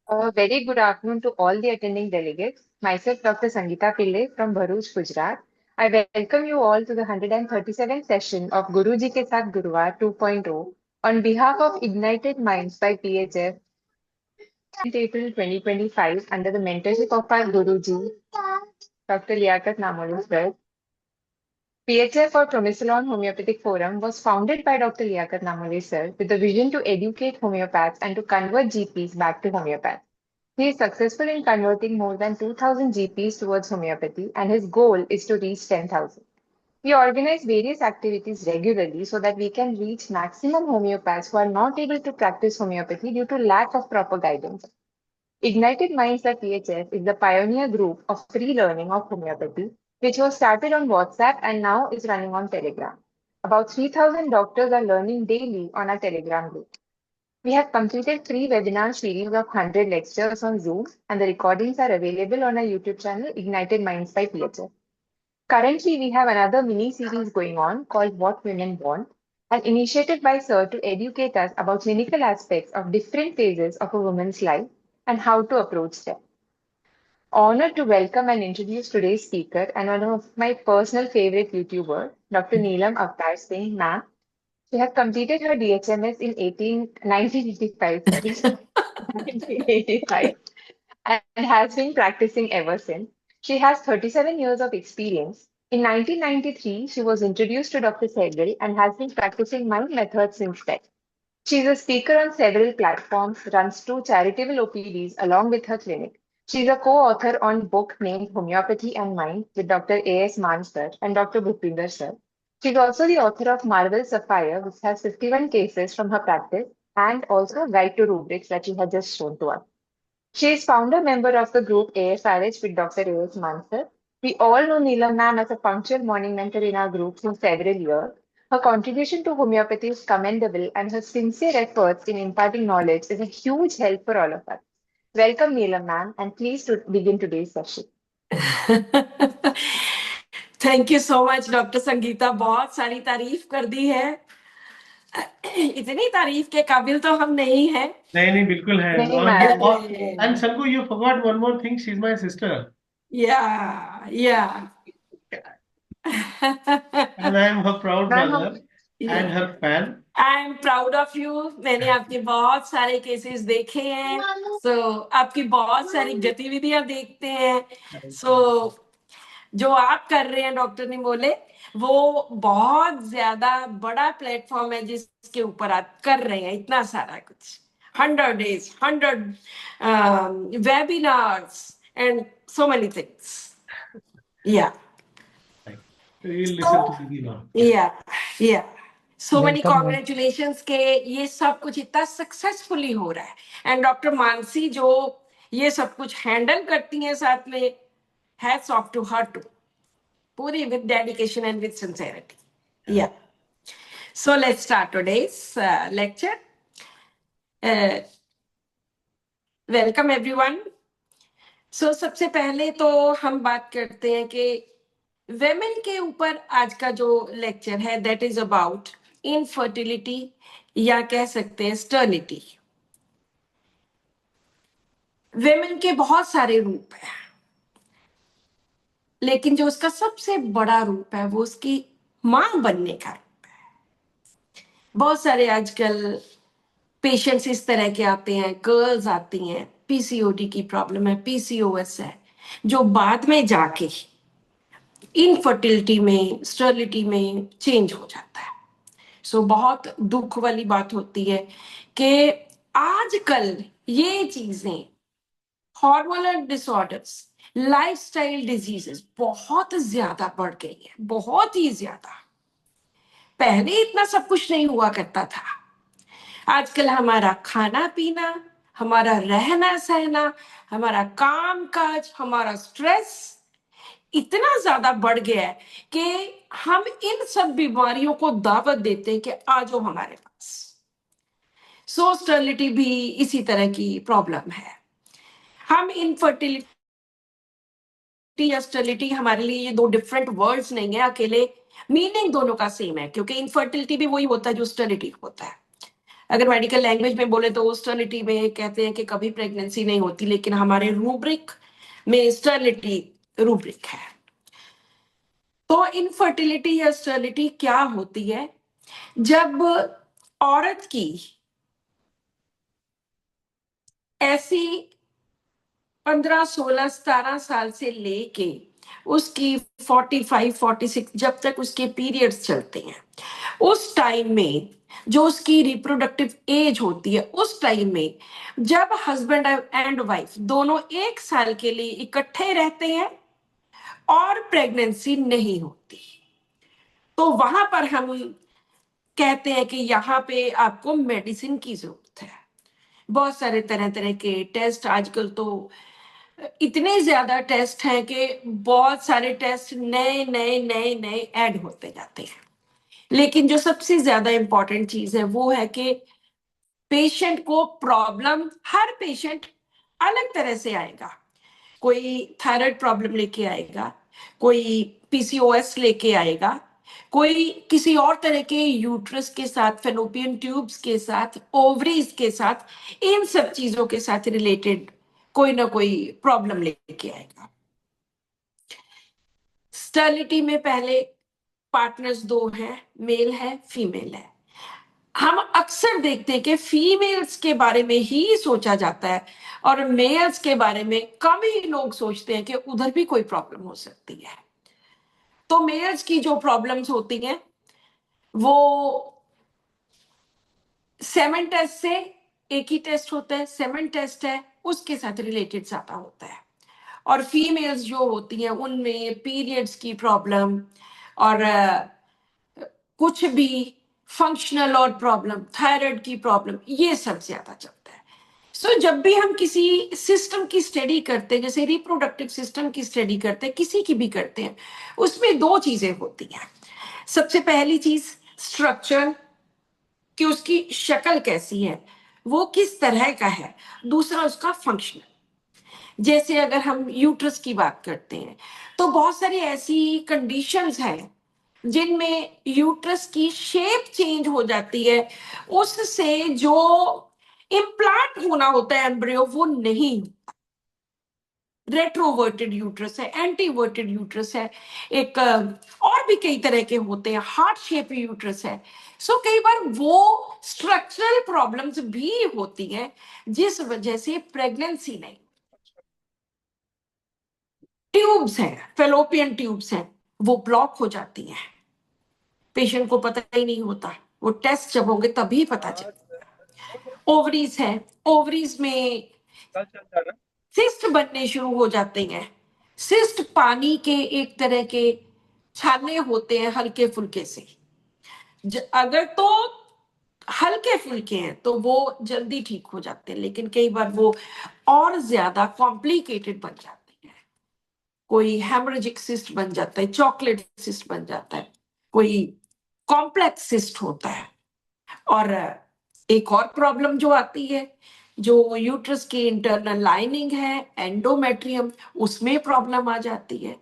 A very good afternoon to all the attending delegates. Myself, Dr. Sangeeta Pillai from Bharuch, Gujarat. I welcome you all to the 137th session of Guruji Ke Saath Guruvar 2.0 on behalf of Ignited Minds by PHF, April 2025, under the mentorship of our Guruji, Dr. Liaquat Namoly sir. PHF or Promisilon Homeopathic Forum was founded by Dr. Liaquat Namoly sir with the vision to educate homeopaths and to convert GPs back to homeopaths. He is successful in converting more than 2,000 GPs towards homeopathy, and his goal is to reach 10,000. We organize various activities regularly so that we can reach maximum homeopaths who are not able to practice homeopathy due to lack of proper guidance. Ignited Minds at PHF is the pioneer group of free learning of homeopathy, which was started on WhatsApp and now is running on Telegram. About 3,000 doctors are learning daily on our Telegram group. We have completed 3 webinar series of 100 lectures on Zoom, and the recordings are available on our YouTube channel, Ignited Minds by PHF. Currently, we have another mini series going on called What Women Want, an initiative by Sir to educate us about clinical aspects of different phases of a woman's life and how to approach them. Honored to welcome and introduce today's speaker and one of my personal favorite YouTubers, Dr. Neelam Avtar Singh, ma'am. She has completed her DHMS in 1985, sorry, 1985, and has been practicing ever since. She has 37 years of experience. In 1993, she was introduced to Dr. Sehgal and has been practicing my method since then. She is a speaker on several platforms, runs 2 charitable OPDs along with her clinic. She is a co-author on book named Homeopathy and Mind with Dr. A.S. Man sir and Dr. Bhupinder sir. She is also the author of Marvel Sapphire, which has 51 cases from her practice, and also Guide to Rubrics that she has just shown to us. She is founder member of the group ASRH with Dr. A.S. Man sir. We all know Neelam ma'am as a punctual morning mentor in our group for several years. Her contribution to homeopathy is commendable, and her sincere efforts in imparting knowledge is a huge help for all of us. Welcome, Neelam ma'am, and please to begin today's session. Thank you so much doctor Sangeeta, बहुत सारी तारीफ कर दी है। इतनी तारीफ के काबिल तो हम नहीं हैं। नहीं बिल्कुल है। नहीं ma'am. And Sangu, you forgot one more thing. She's my sister. Yeah. And I am her proud brother and her fan. I am proud of you. मैंने आपके बहुत सारे केसेस देखे हैं, आपकी बहुत सारी गतिविधियां देखते हैं। जो आप कर रहे हैं, डॉक्टर ने बोले, वो बहुत ज्यादा बड़ा प्लेटफॉर्म है जिसके ऊपर आप कर रहे हैं इतना सारा कुछ। 100 days, 100 webinars and so many things. We'll listen to Didi now. Yeah. So many congratulations के ये सब कुछ इतना सक्सेसफुली हो रहा है। एंड डॉक्टर मानसी जो ये सब कुछ हैंडल करती हैं साथ में, hats off to her too, पूरी with dedication and with sincerity. Yeah. So let's start today's lecture. Welcome everyone. So सबसे पहले तो हम बात करते हैं कि वेमेन के ऊपर आज का जो लेक्चर है, दैट इज अबाउट इनफर्टिलिटी या कह सकते हैं स्टर्निटी। वेमेन के बहुत सारे रूप हैं, लेकिन जो उसका सबसे बड़ा रूप है वो उसकी मां बनने का रूप है। बहुत सारे आजकल पेशेंट्स इस तरह के आते हैं, गर्ल्स आती हैं, पीसीओडी की प्रॉब्लम है, पीसीओएस है, जो बाद में जाके इनफर्टिलिटी में, स्टर्लिटी में चेंज हो जाता है। बहुत दुख वाली बात होती है कि आजकल ये चीजें, हार्मोनल डिसऑर्डर्स, लाइफस्टाइल डिजीजेस बहुत ज्यादा बढ़ गई है, बहुत ही ज्यादा। पहले इतना सब कुछ नहीं हुआ करता था। आजकल हमारा खाना पीना, हमारा रहना सहना, हमारा काम काज, हमारा स्ट्रेस इतना ज्यादा बढ़ गया है कि हम इन सब बीमारियों को दावत देते हैं कि आ जाओ हमारे पास। स्टर्लिटी भी इसी तरह की प्रॉब्लम है। हम इनफर्टिलिटी या स्टर्लिटी, हमारे लिए ये दो डिफरेंट वर्ड्स नहीं है, अकेले मीनिंग दोनों का सेम है, क्योंकि इनफर्टिलिटी भी वही होता है जो स्टर्लिटी होता है। अगर मेडिकल लैंग्वेज में बोले तो स्टर्लिटी में कहते हैं कि कभी प्रेगनेंसी नहीं होती, लेकिन हमारे रूब्रिक में स्टर्लिटी रूब्रिक है। तो इनफर्टिलिटी या स्टर्लिटी क्या होती है? जब औरत की ऐसी 15, 16, 17 साल से लेके उसकी 45, 46 जब तक उसके पीरियड्स चलते हैं, उस टाइम में जो उसकी रिप्रोडक्टिव एज होती है, उस टाइम में जब हस्बैंड एंड वाइफ दोनों 1 साल के लिए इकट्ठे रहते हैं और प्रेगनेंसी नहीं होती, तो वहां पर हम कहते हैं कि यहाँ पे आपको मेडिसिन की जरूरत है। बहुत सारे तरह तरह के टेस्ट, आजकल तो इतने ज्यादा टेस्ट हैं कि बहुत सारे टेस्ट नए नए नए नए ऐड होते जाते हैं। लेकिन जो सबसे ज्यादा इंपॉर्टेंट चीज है वो है कि पेशेंट को प्रॉब्लम, हर पेशेंट अलग तरह से आएगा। कोई थायराइड प्रॉब्लम लेके आएगा, कोई पीसीओएस लेके आएगा, कोई किसी और तरह के यूट्रस के साथ, फेलोपियन ट्यूब्स के साथ, ओवरीज के साथ, इन सब चीजों के साथ रिलेटेड कोई ना कोई प्रॉब्लम लेके आएगा। स्टर्लिटी में पहले पार्टनर्स 2 हैं, मेल है, फीमेल है। हम अक्सर देखते हैं कि फीमेल्स के बारे में ही सोचा जाता है और मेल्स के बारे में कम ही लोग सोचते हैं कि उधर भी कोई प्रॉब्लम हो सकती है। तो मेल्स की जो प्रॉब्लम्स होती हैं वो सेमन टेस्ट से, एक ही टेस्ट होता है, सेमन टेस्ट है, उसके साथ रिलेटेड ज्यादा होता है। और फीमेल्स जो होती हैं उनमें पीरियड्स की प्रॉब्लम और कुछ भी फंक्शनल और प्रॉब्लम, थायराइड की प्रॉब्लम, ये सब ज्यादा चलता है। सो जब भी हम किसी सिस्टम की स्टडी करते हैं, जैसे रिप्रोडक्टिव सिस्टम की स्टडी करते हैं, किसी की भी करते हैं, उसमें 2 चीजें होती हैं। सबसे पहली चीज स्ट्रक्चर, कि उसकी शक्ल कैसी है, वो किस तरह का है। दूसरा उसका फंक्शन। जैसे अगर हम यूट्रस की बात करते हैं तो बहुत सारी ऐसी कंडीशंस हैं जिनमें यूट्रस की शेप चेंज हो जाती है, उससे जो इम्प्लांट होना होता है एम्ब्रियो वो नहीं। रेट्रोवर्टेड यूट्रस है, एंटीवर्टेड यूट्रस है, एक और भी कई तरह के होते हैं, हार्ट शेप यूट्रस है। सो कई बार वो स्ट्रक्चरल प्रॉब्लम्स भी होती हैं जिस वजह से प्रेगनेंसी नहीं। ट्यूब्स हैं, फेलोपियन ट्यूब्स हैं, वो ब्लॉक हो जाती हैं, पेशेंट को पता ही नहीं होता, वो टेस्ट जब होंगे तभी पता चले। ओवरीज है, ओवरीज में सिस्ट बनने शुरू हो जाते हैं। सिस्ट पानी के एक तरह के छाने होते हैं, हल्के फुल्के से। अगर तो हल्के फुल्के हैं तो वो जल्दी ठीक हो जाते हैं, लेकिन कई बार वो और ज्यादा कॉम्प्लिकेटेड बन जाते हैं। कोई हेमरेजिक सिस्ट बन जाता है, चॉकलेट सिस्ट बन जाता है, कोई कॉम्प्लेक्स सिस्ट होता है। और एक और प्रॉब्लम जो आती है, जो यूट्रस की इंटरनल लाइनिंग है, एंडोमेट्रियम, उसमें प्रॉब्लम आ जाती है।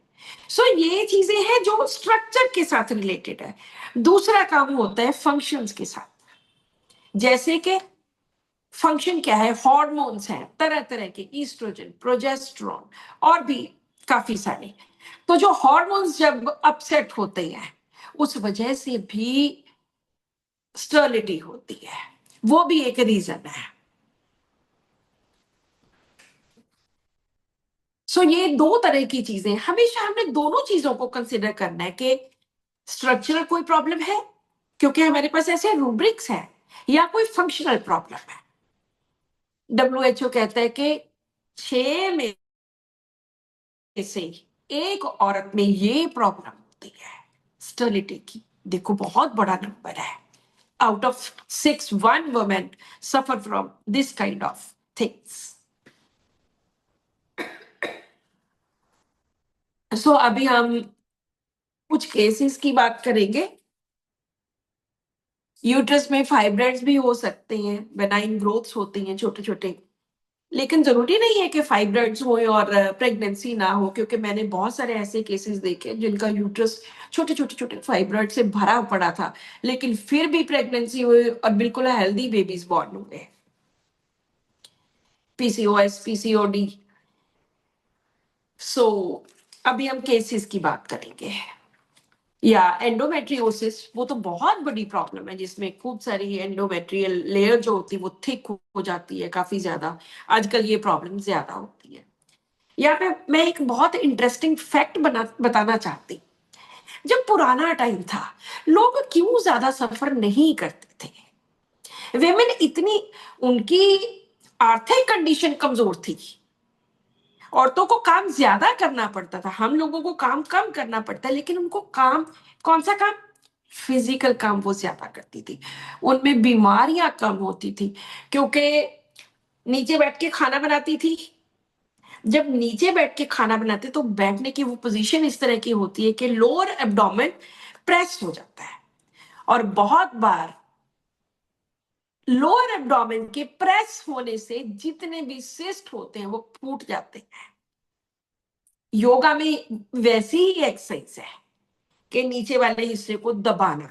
सो ये चीजें हैं जो स्ट्रक्चर के साथ रिलेटेड है। दूसरा काम होता है फंक्शंस के साथ। जैसे कि फंक्शन क्या है, हार्मोन्स हैं तरह तरह के, ईस्ट्रोजन, प्रोजेस्टेरोन और भी काफी सारे। तो जो हार्मोन्स जब अपसेट होते हैं उस वजह से भी स्टर्लिटी होती है, वो भी एक रीजन है। सो ये 2 तरह की चीजें, हमेशा हमने दोनों चीजों को कंसिडर करना है कि स्ट्रक्चरल कोई प्रॉब्लम है क्योंकि हमारे पास ऐसे रूब्रिक्स हैं, या कोई फंक्शनल प्रॉब्लम है। WHO कहता है कि 6 में से 1 औरत में ये प्रॉब्लम होती है स्टर्लिटी की। देखो बहुत बड़ा नंबर है। Out of 6, 1 woman suffer from this kind of things. So अभी हम कुछ केसेस की बात करेंगे। यूट्रस में फाइब्रॉइड्स भी हो सकते हैं, बेनाइन ग्रोथ्स होती हैं छोटे छोटे, लेकिन जरूरी नहीं है कि फाइब्रॉइड्स हो और प्रेगनेंसी ना हो, क्योंकि मैंने बहुत सारे ऐसे केसेस देखे जिनका यूट्रस छोटे छोटे छोटे फाइब्रॉइड से भरा पड़ा था, लेकिन फिर भी प्रेगनेंसी हुई और बिल्कुल हेल्दी बेबीज बॉर्न हुए। PCOS, PCOD. सो अभी हम केसेस की बात करेंगे। या एंडोमेट्रियोसिस, वो तो बहुत बड़ी प्रॉब्लम है जिसमें खूब सारी एंडोमेट्रियल लेयर जो होती है वो थिक हो जाती है काफी ज्यादा। आजकल ये प्रॉब्लम ज्यादा होती है। यहाँ पे मैं एक बहुत इंटरेस्टिंग फैक्ट बताना चाहती। जब पुराना टाइम था, लोग क्यों ज्यादा सफर नहीं करते थे? वेमेन इतनी, उनकी आर्थिक कंडीशन कमजोर थी, औरतों को काम ज्यादा करना पड़ता था, हम लोगों को काम कम करना पड़ता है, लेकिन उनको काम, कौन सा काम? फिजिकल काम वो ज्यादा करती थी। उनमें बीमारियां कम होती थी, क्योंकि नीचे बैठ के खाना बनाती थी। जब नीचे बैठ के खाना बनाते तो बैठने की वो पोजीशन इस तरह की होती है कि लोअर एब्डोमेन प्रेस हो जाता है, और बहुत बार लोअर एब्डोमेन के प्रेस होने से जितने भी सिस्ट होते हैं वो फूट जाते हैं। योगा में वैसी ही एक्सरसाइज है कि नीचे वाले हिस्से को दबाना।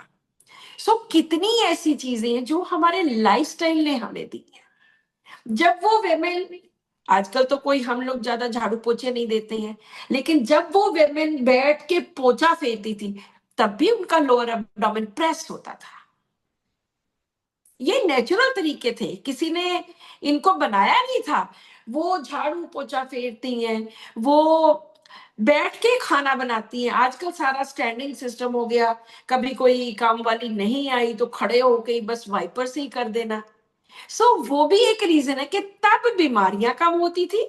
सो कितनी ऐसी चीजें हैं जो हमारे लाइफस्टाइल ने हमें दी है। जब वो वेमेन, आजकल तो कोई हम लोग ज्यादा झाड़ू पोछे नहीं देते हैं, लेकिन जब वो वेमेन बैठ के पोछा फेरती थी तब भी उनका लोअर एब्डोमेन प्रेस होता था। ये नेचुरल तरीके थे, किसी ने इनको बनाया नहीं था। वो झाड़ू पोछा फेरती हैं, वो बैठ के खाना बनाती हैं। आजकल सारा स्टैंडिंग सिस्टम हो गया, कभी कोई काम वाली नहीं आई तो खड़े होके बस वाइपर से ही कर देना। सो वो भी एक रीजन है कि तब बीमारियां कम होती थी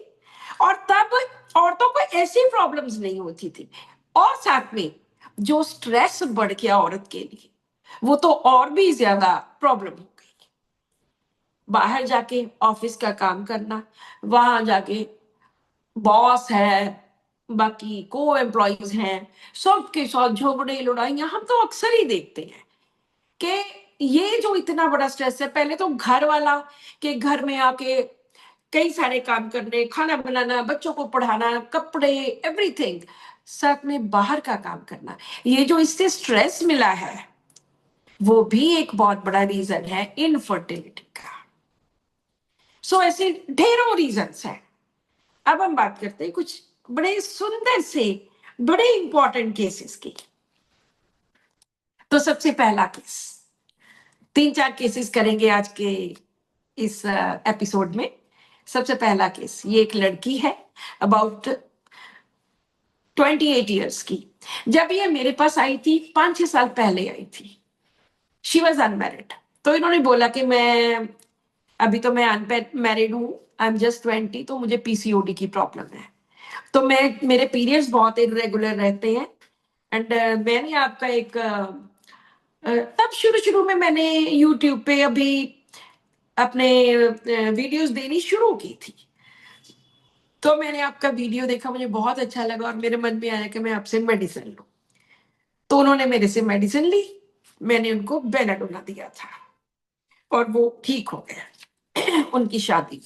और तब औरतों को ऐसी प्रॉब्लम्स नहीं होती थी। और साथ में जो स्ट्रेस बढ़ गया औरत के लिए, वो तो और भी ज्यादा प्रॉब्लम हो गई। बाहर जाके ऑफिस का काम करना, वहां जाके बॉस है, बाकी को एम्प्लॉइज हैं, सबके साथ झगड़े लड़ाइयां हम तो अक्सर ही देखते हैं कि ये जो इतना बड़ा स्ट्रेस है। पहले तो घर वाला के घर में आके कई सारे काम करने, खाना बनाना, बच्चों को पढ़ाना, कपड़े, एवरीथिंग, साथ में बाहर का काम करना, ये जो इससे स्ट्रेस मिला है वो भी एक बहुत बड़ा रीजन है इनफर्टिलिटी का। सो ऐसे ढेरों रीजंस हैं। अब हम बात करते हैं कुछ बड़े सुंदर से बड़े इंपॉर्टेंट केसेस की। तो सबसे पहला केस, 3-4 केसेस करेंगे आज के इस एपिसोड में। सबसे पहला केस, ये एक लड़की है अबाउट 28 ईयर्स की। जब ये मेरे पास आई थी, 5-6 साल पहले आई थी, शी वॉज अनमैरिड। तो इन्होंने बोला कि मैं अभी तो मैं अनमैरिड हूँ, आई एम जस्ट 20, तो मुझे पीसीओडी की प्रॉब्लम है, तो मेरे पीरियड्स बहुत इरेगुलर रहते हैं। एंड मैंने आपका एक तब शुरू शुरू में मैंने यूट्यूब पे अभी अपने वीडियोस देनी शुरू की थी, तो मैंने आपका वीडियो देखा, मुझे बहुत अच्छा लगा और मेरे मन में आया कि मैं आपसे मेडिसिन लूं। तो उन्होंने मेरे से मेडिसिन ली, मैंने उनको बेनाडोला दिया था और वो ठीक हो गया। उनकी शादी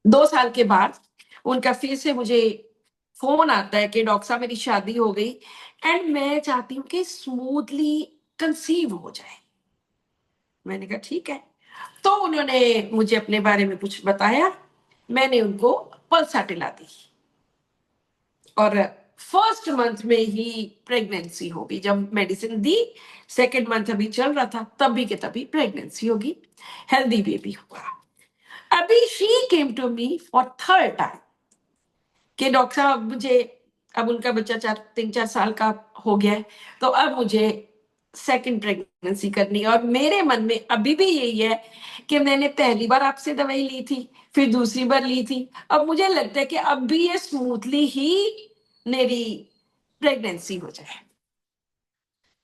2 साल के बाद उनका फिर से मुझे फोन आता है कि डॉक्टर साहब मेरी शादी हो गई एंड मैं चाहती हूँ कि स्मूथली कंसीव हो जाए। मैंने कहा ठीक है। तो उन्होंने मुझे अपने बारे में कुछ बताया, मैंने उनको पल्साटिला दी और फर्स्ट मंथ में ही प्रेगनेंसी होगी। जब मेडिसिन दी, सेकेंड मंथ अभी चल रहा था, तभी के तभी प्रेगनेंसी होगी, हेल्दी बेबी हुआ। अभी she came to me for third time कि डॉक्टर साहब मुझे, अब उनका बच्चा 3-4 साल का हो गया है, तो अब मुझे सेकंड प्रेगनेंसी करनी है। और मेरे मन में अभी भी यही है कि मैंने पहली बार आपसे दवाई ली थी, फिर दूसरी बार ली थी, अब मुझे लगता है कि अब भी ये स्मूथली ही मेरी प्रेगनेंसी हो जाए।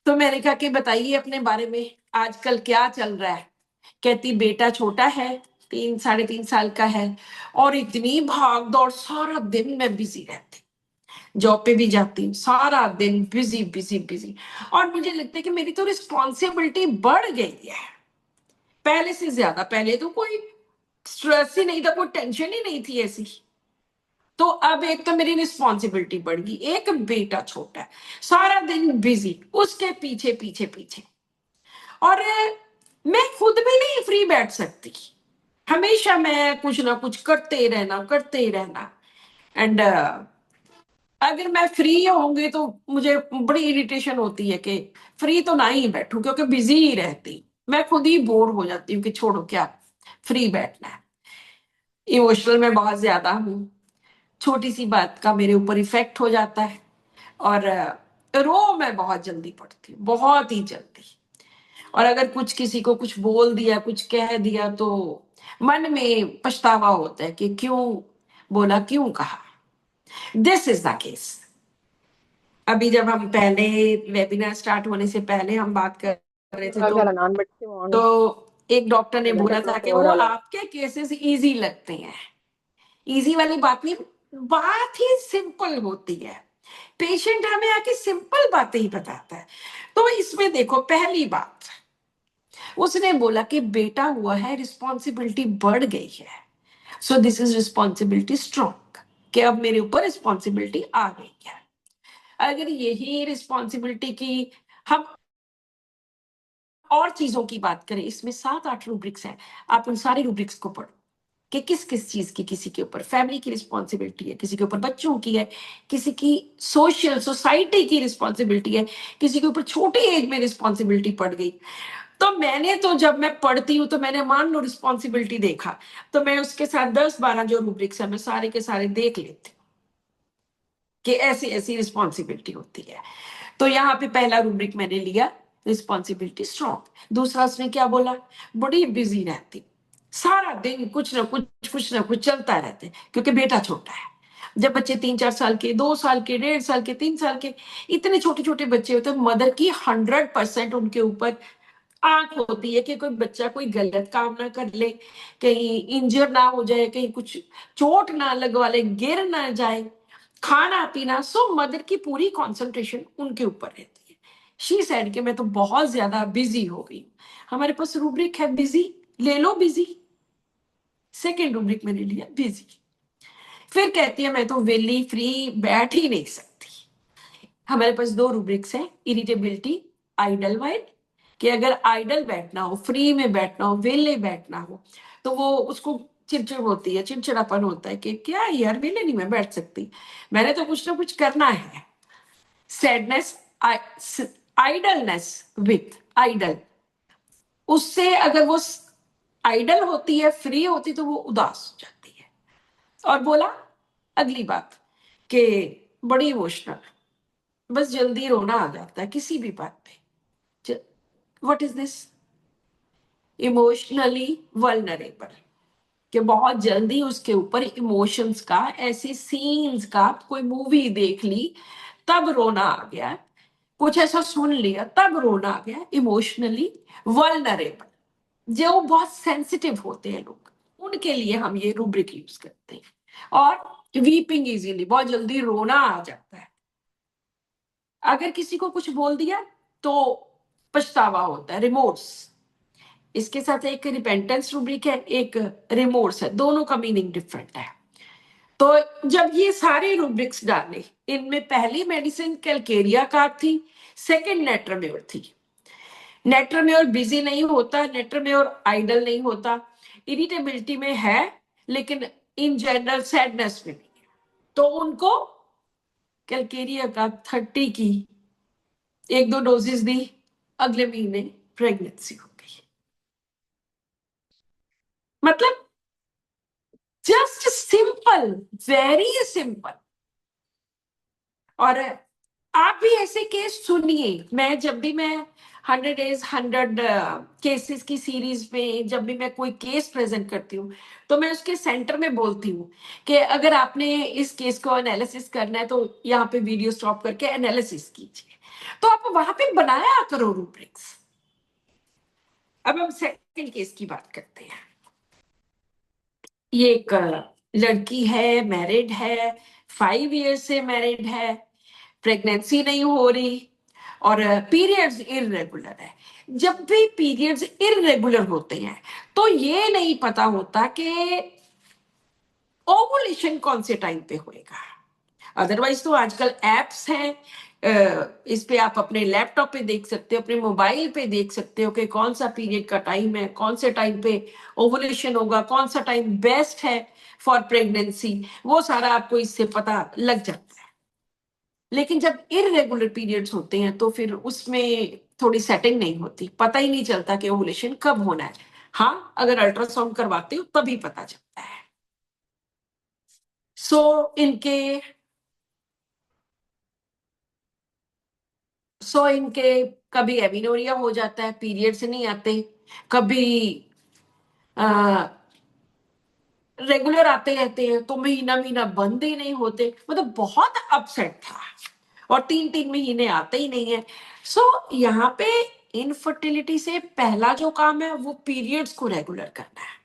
तो मैंने कहा कि बताइए अपने बारे में, आजकल क्या चल रहा है? कहती बेटा छोटा है, 3-3.5 साल का है, और इतनी भाग दौड़, सारा दिन मैं बिजी रहती, जॉब पे भी जाती हूँ, सारा दिन बिजी बिजी बिजी, और मुझे लगता है कि मेरी तो रिस्पॉन्सिबिलिटी बढ़ गई है पहले से ज्यादा। पहले तो कोई स्ट्रेस ही नहीं था, कोई टेंशन ही नहीं थी ऐसी। तो अब एक तो मेरी रिस्पॉन्सिबिलिटी बढ़ गई, एक बेटा छोटा है, सारा दिन बिजी उसके पीछे पीछे पीछे, और मैं खुद भी नहीं फ्री बैठ सकती, हमेशा मैं कुछ ना कुछ करते ही रहना। एंड अगर मैं फ्री होंगी तो मुझे बड़ी इरिटेशन होती है कि फ्री तो ना ही बैठूं, क्योंकि बिजी ही रहती, मैं खुद ही बोर हो जाती हूँ कि छोड़ो क्या फ्री बैठना है। इमोशनल मैं बहुत ज्यादा हूँ, छोटी सी बात का मेरे ऊपर इफेक्ट हो जाता है, और रो मैं बहुत जल्दी पड़ती हूँ, बहुत ही जल्दी। और अगर कुछ किसी को कुछ बोल दिया, कुछ कह दिया, तो मन में पछतावा होता है कि क्यों बोला, क्यों कहा। This is the case. अभी जब हम पहले वेबिनार स्टार्ट होने से पहले हम बात कर रहे थे, तो एक डॉक्टर ने बोला था कि वो आपके केसेस इजी लगते हैं। इजी वाली बात नहीं, बात ही सिंपल होती है, पेशेंट हमें आके सिंपल बातें ही बताता है। तो इसमें देखो, पहली बात उसने बोला कि बेटा हुआ है, रिस्पॉन्सिबिलिटी बढ़ गई है, so this is responsibility strong, कि अब मेरे ऊपर रिस्पॉन्सिबिलिटी आ गई है। अगर यही रिस्पॉन्सिबिलिटी की हम और चीजों की बात करें, इसमें 7-8 रूब्रिक्स हैं, आप उन सारे रूब्रिक्स को पढ़ो कि किस किस चीज की, किसी के ऊपर फैमिली की रिस्पॉन्सिबिलिटी है, किसी के ऊपर बच्चों की है, किसी की सोशल सोसाइटी की रिस्पॉन्सिबिलिटी है, किसी के ऊपर छोटी एज में रिस्पॉन्सिबिलिटी पड़ गई। तो मैंने तो जब मैं पढ़ती हूँ तो मैंने मान लो रिस्पॉन्सिबिलिटी देखा, तो मैं उसके साथ 10-12 जो रूब्रिक्स है मैं सारे के सारे देख लेती हूँ कि ऐसी ऐसी रिस्पॉन्सिबिलिटी होती है। तो यहाँ पे पहला रूब्रिक मैंने लिया, रिस्पॉन्सिबिलिटी स्ट्रॉन्ग। दूसरा उसने क्या बोला, बड़ी बिजी रहती, सारा दिन कुछ ना कुछ चलता रहते, क्योंकि बेटा छोटा है। जब बच्चे 3-4 साल के, 2 साल के, 1.5 साल के, 3 साल के, इतने छोटे छोटे बच्चे होते हैं, मदर की 100% उनके ऊपर आंख होती है कि कोई बच्चा कोई गलत काम ना कर ले, कहीं इंजर ना हो जाए, कहीं कुछ चोट ना लगवा ले, गिर ना जाए, खाना पीना। सो मदर की पूरी कंसंट्रेशन उनके ऊपर रहती है। शी सेड कि मैं तो बहुत ज्यादा बिजी हो गई। हमारे पास रूब्रिक है बिजी, ले लो बिजी। सेकेंड रूब्रिक मैंने लिया बिजी। फिर कहती है मैं तो वेली फ्री बैठ ही नहीं सकती। हमारे पास 2 रूब्रिक्स हैं, इरिटेबिलिटी, आइडल माइंड, कि अगर आइडल बैठना हो, फ्री में बैठना हो, वेले बैठना हो, तो वो उसको चिड़चिड़ होती है, चिड़चिड़ापन होता है कि क्या यार वेले नहीं मैं बैठ सकती, मैंने तो कुछ ना कुछ करना है। सैडनेस, आइडलनेस विथ आइडल, उससे अगर वो आइडल होती है, फ्री होती, तो वो उदास हो जाती है। और बोला अगली बात कि बड़ी इमोशनल, बस जल्दी रोना आ जाता है किसी भी बात पे। What is this, emotionally vulnerable, कि बहुत जल्दी उसके ऊपर इमोशंस का, ऐसे सीन्स का, कोई मूवी देख ली तब रोना आ गया, कुछ ऐसा सुन लिया तब रोना आ गया। इमोशनली वल्नरेबल, जो बहुत सेंसिटिव होते हैं लोग, उनके लिए हम ये रूब्रिक यूज करते हैं। और वीपिंग इजीली, बहुत जल्दी रोना आ जाता है। अगर किसी को कुछ बोल दिया तो पछतावा होता है, रिमोर्स। इसके साथ एक रिपेंटेंस रूब्रिक है, एक रिमोर्स है, दोनों का मीनिंग डिफरेंट है। तो जब ये सारे रूब्रिक्स डाले, इनमें पहली मेडिसिन कैलकेरिया का थी, सेकंड नेट्राम्योर थी। नेट्राम्योर बिजी नहीं होता, नेट्राम्योर आइडल नहीं होता, इरिटेबिलिटी में है लेकिन इन जनरल सैडनेस में नहीं है। तो उनको कैलकेरिया का 30 की 1-2 डोजेस दी, अगले महीने प्रेगनेंसी हो गई। मतलब जस्ट सिंपल, वेरी सिंपल। और आप भी ऐसे केस सुनिए। मैं जब भी मैं 100 days 100 केसेस की सीरीज में जब भी मैं कोई केस प्रेजेंट करती हूँ, तो मैं उसके सेंटर में बोलती हूँ कि अगर आपने इस केस को एनालिसिस करना है तो यहाँ पे वीडियो स्टॉप करके एनालिसिस कीजिए। तो आप वहां पे बनाया करो रूब्रिक्स। अब हम सेकंड केस की बात करते हैं। ये एक लड़की है, मैरिड है, 5 years से मैरिड है, प्रेगनेंसी नहीं हो रही, और पीरियड्स इररेगुलर है। जब भी पीरियड्स इररेगुलर होते हैं तो ये नहीं पता होता कि ओवुलेशन कौन से टाइम पे होएगा। अदरवाइज तो आजकल एप्स हैं, इस पे आप अपने लैपटॉप पे देख सकते हो, अपने मोबाइल पे देख सकते हो कि कौन सा पीरियड का टाइम है, कौन से टाइम पे ओवुलेशन होगा, कौन सा टाइम बेस्ट है फॉर प्रेगनेंसी, वो सारा आपको इससे पता लग जाता है। लेकिन जब इररेगुलर पीरियड्स होते हैं तो फिर उसमें थोड़ी सेटिंग नहीं होती, पता ही नहीं चलता कि ओवुलेशन कब होना है। हाँ, अगर अल्ट्रासाउंड करवाते हो तभी पता चलता है। सो इनके कभी एविनोरिया हो जाता है, पीरियड्स नहीं आते, कभी रेगुलर आते रहते हैं, तो महीना महीना बंद ही नहीं होते, मतलब बहुत अपसेट था। और 3-3 महीने आते ही नहीं है। सो यहाँ पे इनफर्टिलिटी से पहला जो काम है वो पीरियड्स को रेगुलर करना है।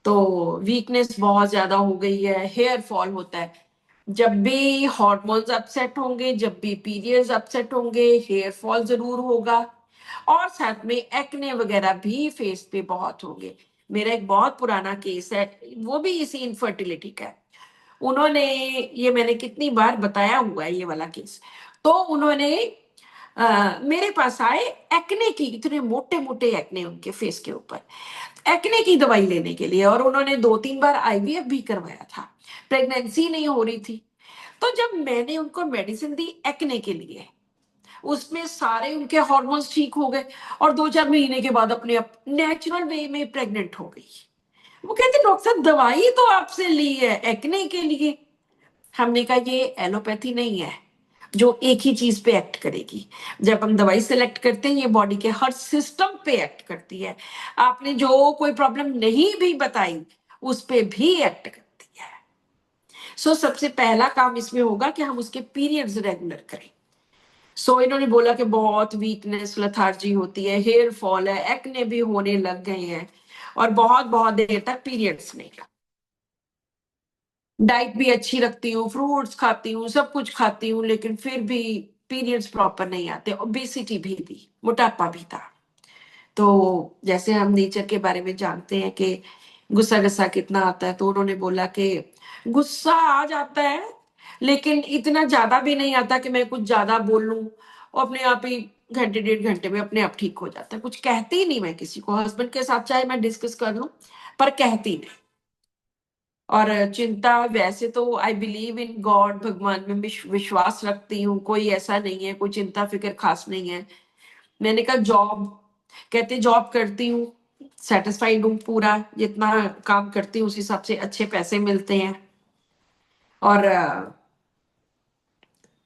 तो वीकनेस बहुत ज्यादा हो गई है, हेयर फॉल होता है। जब भी हार्मोन्स अपसेट होंगे, जब भी पीरियड्स अपसेट होंगे, हेयर फॉल जरूर होगा, और साथ में एक्ने वगैरह भी फेस पे बहुत होंगे। मेरा एक बहुत पुराना केस है, वो भी इसी इनफर्टिलिटी का है। उन्होंने, ये मैंने कितनी बार बताया हुआ है ये वाला केस, तो उन्होंने मेरे पास आए, एक्ने की, इतने मोटे मोटे एक्ने उनके फेस के ऊपर, एक्ने की दवाई लेने के लिए, और उन्होंने 2-3 बार आईवीएफ भी करवाया था, प्रेगनेंसी नहीं हो रही थी। तो जब मैंने उनको मेडिसिन दी एक्ने के लिए, उसमें सारे उनके हार्मोन्स ठीक हो गए, और 2-4 महीने के बाद अपने आप नेचुरल वे में प्रेग्नेंट हो गई। वो कहते डॉक्टर साहब दवाई तो आपसे ली है एक्ने के लिए। हमने कहा ये एलोपैथी नहीं है जो एक ही चीज पे एक्ट करेगी। जब हम दवाई सेलेक्ट करते हैं ये बॉडी के हर सिस्टम पे एक्ट करती है। आपने जो कोई प्रॉब्लम नहीं भी बताई उस पे भी एक्ट करती है। सो सबसे पहला काम इसमें होगा कि हम उसके पीरियड्स रेगुलर करें। सो इन्होंने बोला कि बहुत वीकनेस, लथार्जी होती है, हेयर फॉल है, एक्ने भी होने लग गए हैं, और बहुत बहुत देर तक पीरियड्स नहीं। डाइट भी अच्छी रखती हूँ, फ्रूट्स खाती हूँ, सब कुछ खाती हूँ, लेकिन फिर भी पीरियड्स प्रॉपर नहीं आते। ओबेसिटी भी थी, मोटापा भी था। तो जैसे हम नेचर के बारे में जानते हैं कि गुस्सा गुस्सा कितना आता है, तो उन्होंने बोला कि गुस्सा आ जाता है लेकिन इतना ज्यादा भी नहीं आता कि मैं कुछ ज्यादा बोल लूं, और अपने आप ही घंटे 1.5 घंटे में अपने आप ठीक हो जाता है। कुछ कहती ही नहीं मैं किसी को, हस्बैंड के साथ चाहे मैं डिस्कस कर लूं पर कहती नहीं। और चिंता, वैसे तो आई बिलीव इन गॉड, भगवान में विश्वास रखती हूँ, कोई ऐसा नहीं है, कोई चिंता फिक्र खास नहीं है। मैंने कहा जॉब, कहते जॉब करती हूँ, सेटिस्फाइड हूँ पूरा, जितना काम करती हूँ उस हिसाब से अच्छे पैसे मिलते हैं, और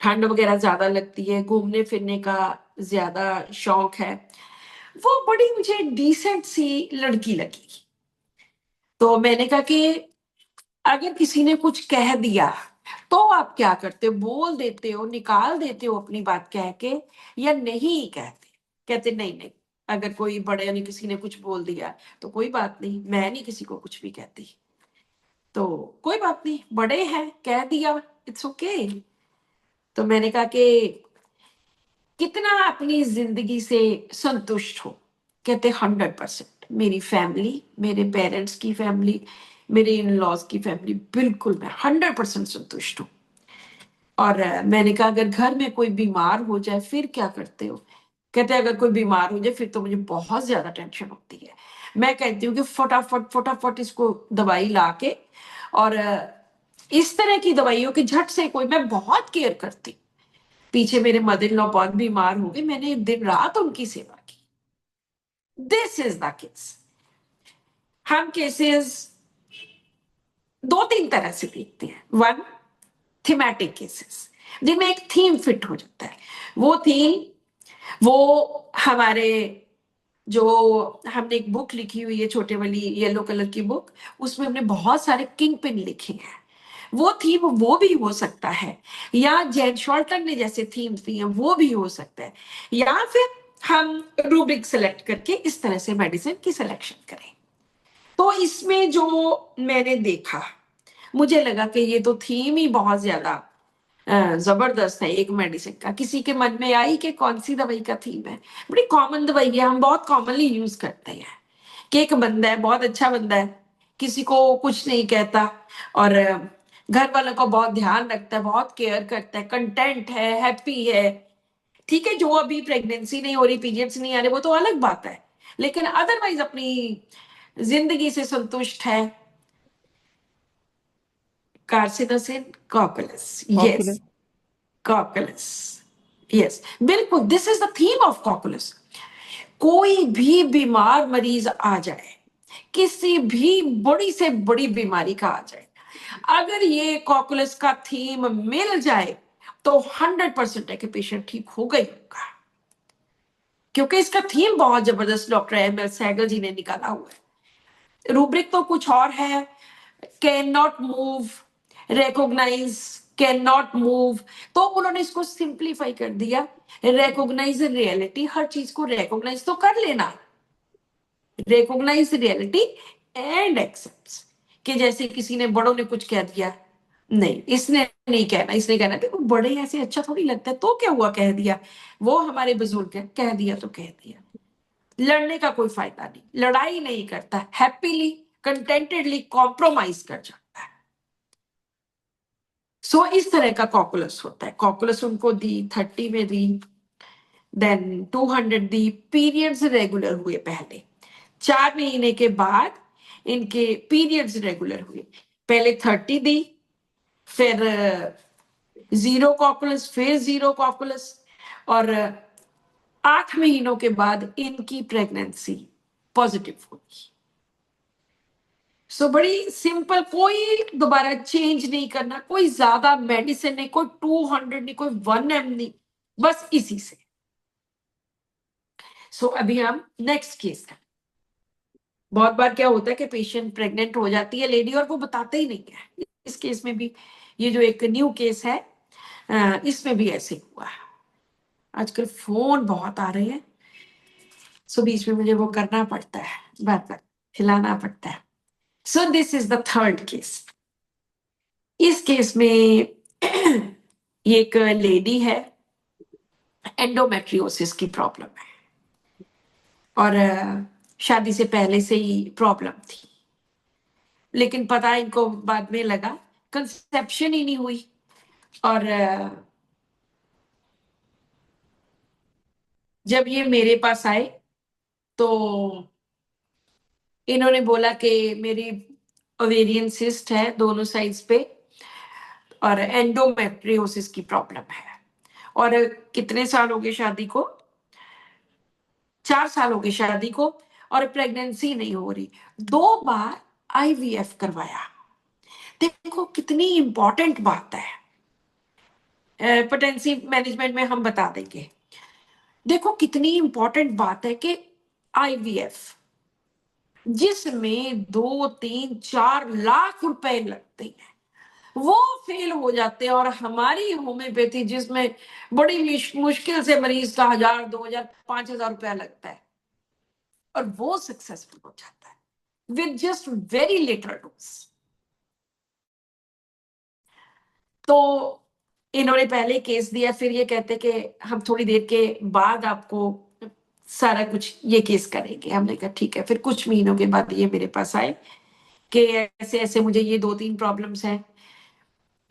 ठंड वगैरह ज्यादा लगती है, घूमने फिरने का ज्यादा शौक है। वो बड़ी मुझे डिसेंट सी लड़की लगी। तो मैंने कहा कि अगर किसी ने कुछ कह दिया तो आप क्या करते हो, बोल देते हो, निकाल देते हो अपनी बात कह के, या नहीं कहते? कहते नहीं नहीं, अगर कोई बड़े ने किसी ने कुछ बोल दिया तो कोई बात नहीं, मैं नहीं किसी को कुछ भी कहती, तो कोई बात नहीं, बड़े हैं, कह दिया, इट्स ओके। तो मैंने कहा कि कितना अपनी जिंदगी से संतुष्ट हो? कहते 100%। मेरी फैमिली, मेरे पेरेंट्स की फैमिली, मेरे इन लॉज की फैमिली, बिल्कुल मैं 100% संतुष्ट हूँ। और मैंने कहा अगर घर में कोई बीमार हो जाए फिर क्या करते हो? कहते अगर कोई बीमार हो जाए फिर तो मुझे बहुत ज्यादा टेंशन होती है। मैं कहती हूँ कि फटाफट फटाफट इसको दवाई ला के, और इस तरह की दवाइयों की झट से कोई, मैं बहुत केयर करती। पीछे मेरे मदर इन लॉ बहुत बीमार हो गए, मैंने दिन रात उनकी सेवा की। This is the case. हम केसेस 2-3 तरह से देखते हैं। 1, थीमेटिक केसेस, जिनमें एक थीम फिट हो जाता है। वो थीम, वो हमारे, जो हमने एक बुक लिखी हुई है छोटे वाली येलो कलर की बुक, उसमें हमने बहुत सारे किंग पिन लिखे हैं। वो थीम वो भी हो सकता है, या जैन शॉल्टन ने जैसे थीम्स दी हैं वो भी हो सकता है, या फिर हम रूब्रिक सेलेक्ट करके इस तरह से मेडिसिन की सिलेक्शन करें। तो इसमें जो मैंने देखा, मुझे लगा कि ये तो थीम ही बहुत ज्यादा जबरदस्त है एक मेडिसिन का। किसी के मन में आई कि कौन सी दवाई का थीम है? बड़ी कॉमन दवाई है, हम बहुत कॉमनली यूज करते हैं कि एक बंदा है, बहुत अच्छा बंदा है, किसी को कुछ नहीं कहता और घर वालों को बहुत ध्यान रखता है, बहुत केयर करता है, कंटेंट है, हैप्पी है। ठीक है, जो अभी प्रेगनेंसी नहीं हो रही, पीरियड्स नहीं आ रहे, वो तो अलग बात है, लेकिन अदरवाइज अपनी जिंदगी से संतुष्ट है। Carcinosin cocculus, yes, Oculus. Cocculus, yes, बिल्कुल, this is the theme of cocculus. कोई भी बीमार मरीज आ जाए, किसी भी बड़ी से बड़ी बीमारी का आ जाए, अगर ये कॉकुलस का थीम मिल जाए तो 100% है कि पेशेंट ठीक हो गई होगा, क्योंकि इसका थीम बहुत जबरदस्त doctor M L Sehgal ji ने निकाला हुआ है। रूब्रिक तो कुछ और है, can not move, recognise, can not move, तो उन्होंने इसको सिंप्लीफाई कर दिया, रिकॉग्नाइज रियलिटी, हर चीज को रिकॉग्नाइज तो कर लेना, रिकॉग्नाइज रियलिटी एंड एक्सेप्ट, कि जैसे किसी ने, बड़ों ने कुछ कह दिया, नहीं इसने नहीं कहना, इसने कहना देखो बड़े ऐसे अच्छा थोड़ी लगता है, तो क्या हुआ कह दिया, वो हमारे बुजुर्ग है, कह दिया तो कह दिया। लड़ने का कोई फायदा नहीं, लड़ाई नहीं करता, हैप्पीली कंटेंटेडली कॉम्प्रोमाइज कर जाता है। सो इस तरह का कॉकुलस होता है। कॉकुलस उनको दी 30 में दी, देन 200 दी, पीरियड्स रेगुलर हुए, पहले 4 महीने के बाद इनके पीरियड्स रेगुलर हुए, पहले 30 दी, फिर 0 कॉकुलस, फिर 0 कॉकुलस, और 8 महीनों के बाद इनकी प्रेगनेंसी पॉजिटिव हुई। सो बड़ी सिंपल, कोई दोबारा चेंज नहीं करना, कोई ज्यादा मेडिसिन नहीं, कोई 200 नहीं, कोई 1 नहीं, बस इसी से। सो अभी हम नेक्स्ट केस का, बहुत बार क्या होता है कि पेशेंट प्रेग्नेंट हो जाती है लेडी और वो बताते ही नहीं है। इस केस में भी, ये जो एक न्यू केस है, इसमें भी ऐसे हुआ है। आजकल फोन बहुत आ रहे हैं, सो बीच में मुझे वो करना पड़ता है, बार बार हिलाना पड़ता है। So this is the third case. इस केस में ये एक लेडी है, एंडोमेट्रियोसिस की प्रॉब्लम है, और शादी से पहले से ही प्रॉब्लम थी, लेकिन पता इनको बाद में लगा, कंसेप्शन ही नहीं हुई, और जब ये मेरे पास आए तो इन्होंने बोला कि मेरी ओवेरियन सिस्ट है दोनों साइड्स पे, और एंडोमेट्रियोसिस की प्रॉब्लम है, और कितने साल हो गए शादी को, 4 साल हो गए शादी को, और प्रेगनेंसी नहीं हो रही, 2 बार आईवीएफ करवाया। देखो कितनी इंपॉर्टेंट बात है, पोटेंसी मैनेजमेंट में हम बता देंगे। देखो कितनी इंपॉर्टेंट बात है कि आईवीएफ, जिसमें 2, 3, 4 लाख रुपए लगते हैं, वो फेल हो जाते हैं, और हमारी होम्योपैथी जिसमें बड़ी मुश्किल से मरीज का 1000, 2000, 5000 रुपया लगता है, और वो सक्सेसफुल हो जाता है with just very little dose. तो इन्होंने पहले केस दिया, फिर ये कहते कि हम थोड़ी देर के बाद आपको सारा कुछ ये केस करेंगे। हमने कहा ठीक है। फिर कुछ महीनों के बाद ये मेरे पास आए कि ऐसे ऐसे मुझे ये 2-3 प्रॉब्लम्स हैं,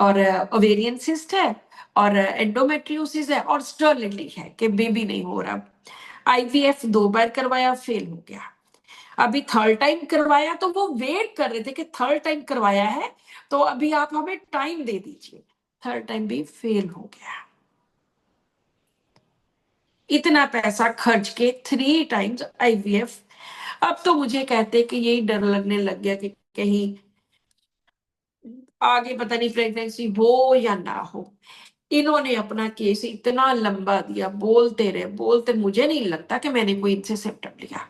और ओवेरियन सिस्ट है, और एंडोमेट्रियोसिस है, और स्टर्लिटी है कि बेबी नहीं हो रहा। आईवीएफ 2 बार करवाया, फेल हो गया। अभी थर्ड टाइम करवाया, तो वो वेट कर रहे थे कि थर्ड टाइम करवाया है तो अभी आप हमें टाइम दे दीजिए। थर्ड टाइम भी फेल हो गया। इतना पैसा खर्च के 3 टाइम्स आईवीएफ। अब तो मुझे कहते कि यही डर लगने लग गया कि कहीं आगे पता नहीं प्रेगनेंसी हो या ना हो। इन्होंने अपना केस इतना लंबा दिया, बोलते रहे, बोलते, मुझे नहीं लगता कि मैंने कोई इनसे सिम्टम लिया।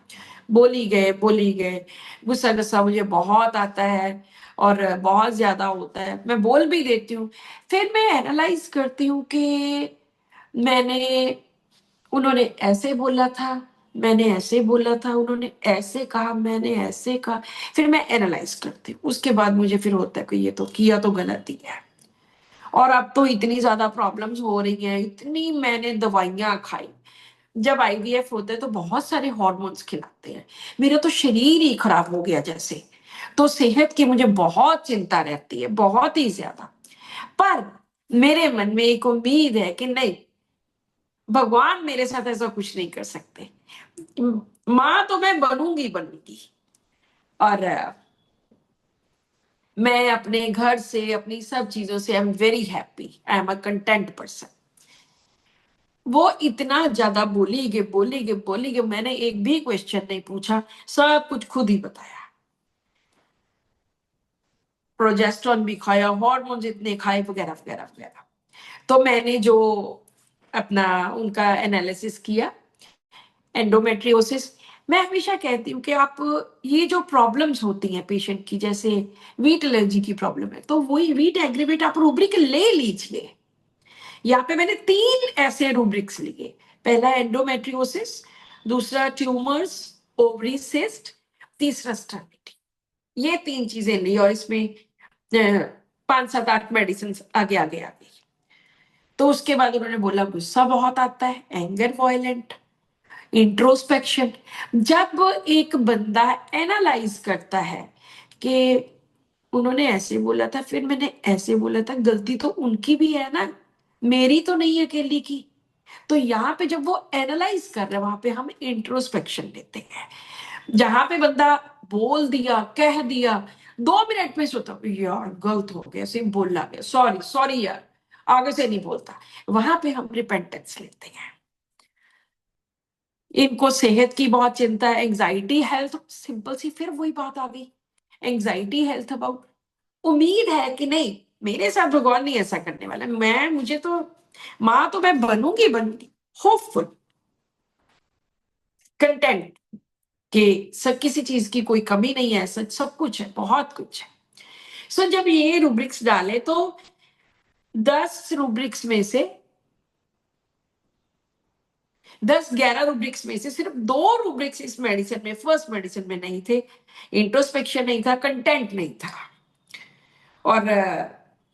बोली गए। गुस्सा गुस्सा मुझे बहुत आता है, और बहुत ज्यादा होता है, मैं बोल भी देती हूँ। फिर मैं एनालाइज करती हूँ कि मैंने, उन्होंने ऐसे बोला था, मैंने ऐसे बोला था, उन्होंने ऐसे कहा, मैंने ऐसे कहा। फिर मैं एनालाइज करती हूँ, उसके बाद मुझे फिर होता है कि ये तो किया तो गलत ही है। और अब तो इतनी ज्यादा प्रॉब्लम्स हो रही हैं, इतनी मैंने दवाइयां खाई। जब आईवीएफ होता है तो बहुत सारे हॉर्मोन्स खिलाते हैं, मेरा तो शरीर ही खराब हो गया जैसे। तो सेहत की मुझे बहुत चिंता रहती है, बहुत ही ज्यादा। पर मेरे मन में एक उम्मीद है कि नहीं, भगवान मेरे साथ ऐसा कुछ नहीं कर सकते। माँ तो मैं बनूंगी बनूंगी। और मैं अपने घर से, अपनी सब चीजों से I am very happy, I am a content person. वो इतना ज्यादा बोली कि मैंने एक भी क्वेश्चन नहीं पूछा, सब कुछ खुद ही बताया। प्रोजेस्टेरॉन भी खाया, हॉर्मोन्स इतने खाए, वगैरह वगैरह वगैरह। तो मैंने जो अपना उनका एनालिसिस किया, एंडोमेट्रियोसिस। मैं हमेशा कहती हूँ कि आप ये जो प्रॉब्लम्स होती हैं पेशेंट की, जैसे वीट एलर्जी की प्रॉब्लम है, तो वही वीट एग्रीवेट आप रूब्रिक ले लीजिए। यहाँ पे मैंने 3 ऐसे रूब्रिक्स लिए। पहला एंडोमेट्रियोसिस, दूसरा ट्यूमर्स, ओवरी सिस्ट, तीसरा स्टर्निटी। ये 3 चीजें ली और इसमें 5 7 8 मेडिसिन आगे आगे आ गई। तो उसके बाद उन्होंने बोला गुस्सा बहुत आता है, एंगर वॉयलेंट, इंट्रोस्पेक्शन। जब एक बंदा एनालाइज करता है कि उन्होंने ऐसे बोला था, फिर मैंने ऐसे बोला था, गलती तो उनकी भी है ना, मेरी तो नहीं अकेली की। तो यहाँ पे जब वो एनालाइज कर रहे हैं, वहां पे हम इंट्रोस्पेक्शन लेते हैं। जहां पे बंदा बोल दिया, कह दिया, 2 मिनट में सोचा यार गलत हो गया, सिर्फ बोलना गया, सॉरी सॉरी यार, आगे से नहीं बोलता, वहां पे हम रिपेंटेंस लेते हैं। इनको सेहत की बहुत चिंता है, एंजाइटी हेल्थ, सिंपल सी फिर वही बात आ गई, एंजाइटी हेल्थ अबाउट। उम्मीद है कि नहीं, मेरे साथ भगवान नहीं ऐसा करने वाला। मुझे तो माँ तो मैं बनूंगी बनूंगी, होपफुल, कंटेंट कि सब किसी चीज की कोई कमी नहीं है, सच सब कुछ है, बहुत कुछ है। सो जब ये रूब्रिक्स डाले तो 10 रूब्रिक्स में से 10 11 रूब्रिक्स में से सिर्फ 2 रूब्रिक्स इस मेडिसिन में, फर्स्ट मेडिसिन में नहीं थे। इंट्रोस्पेक्शन नहीं था, कंटेंट नहीं था। और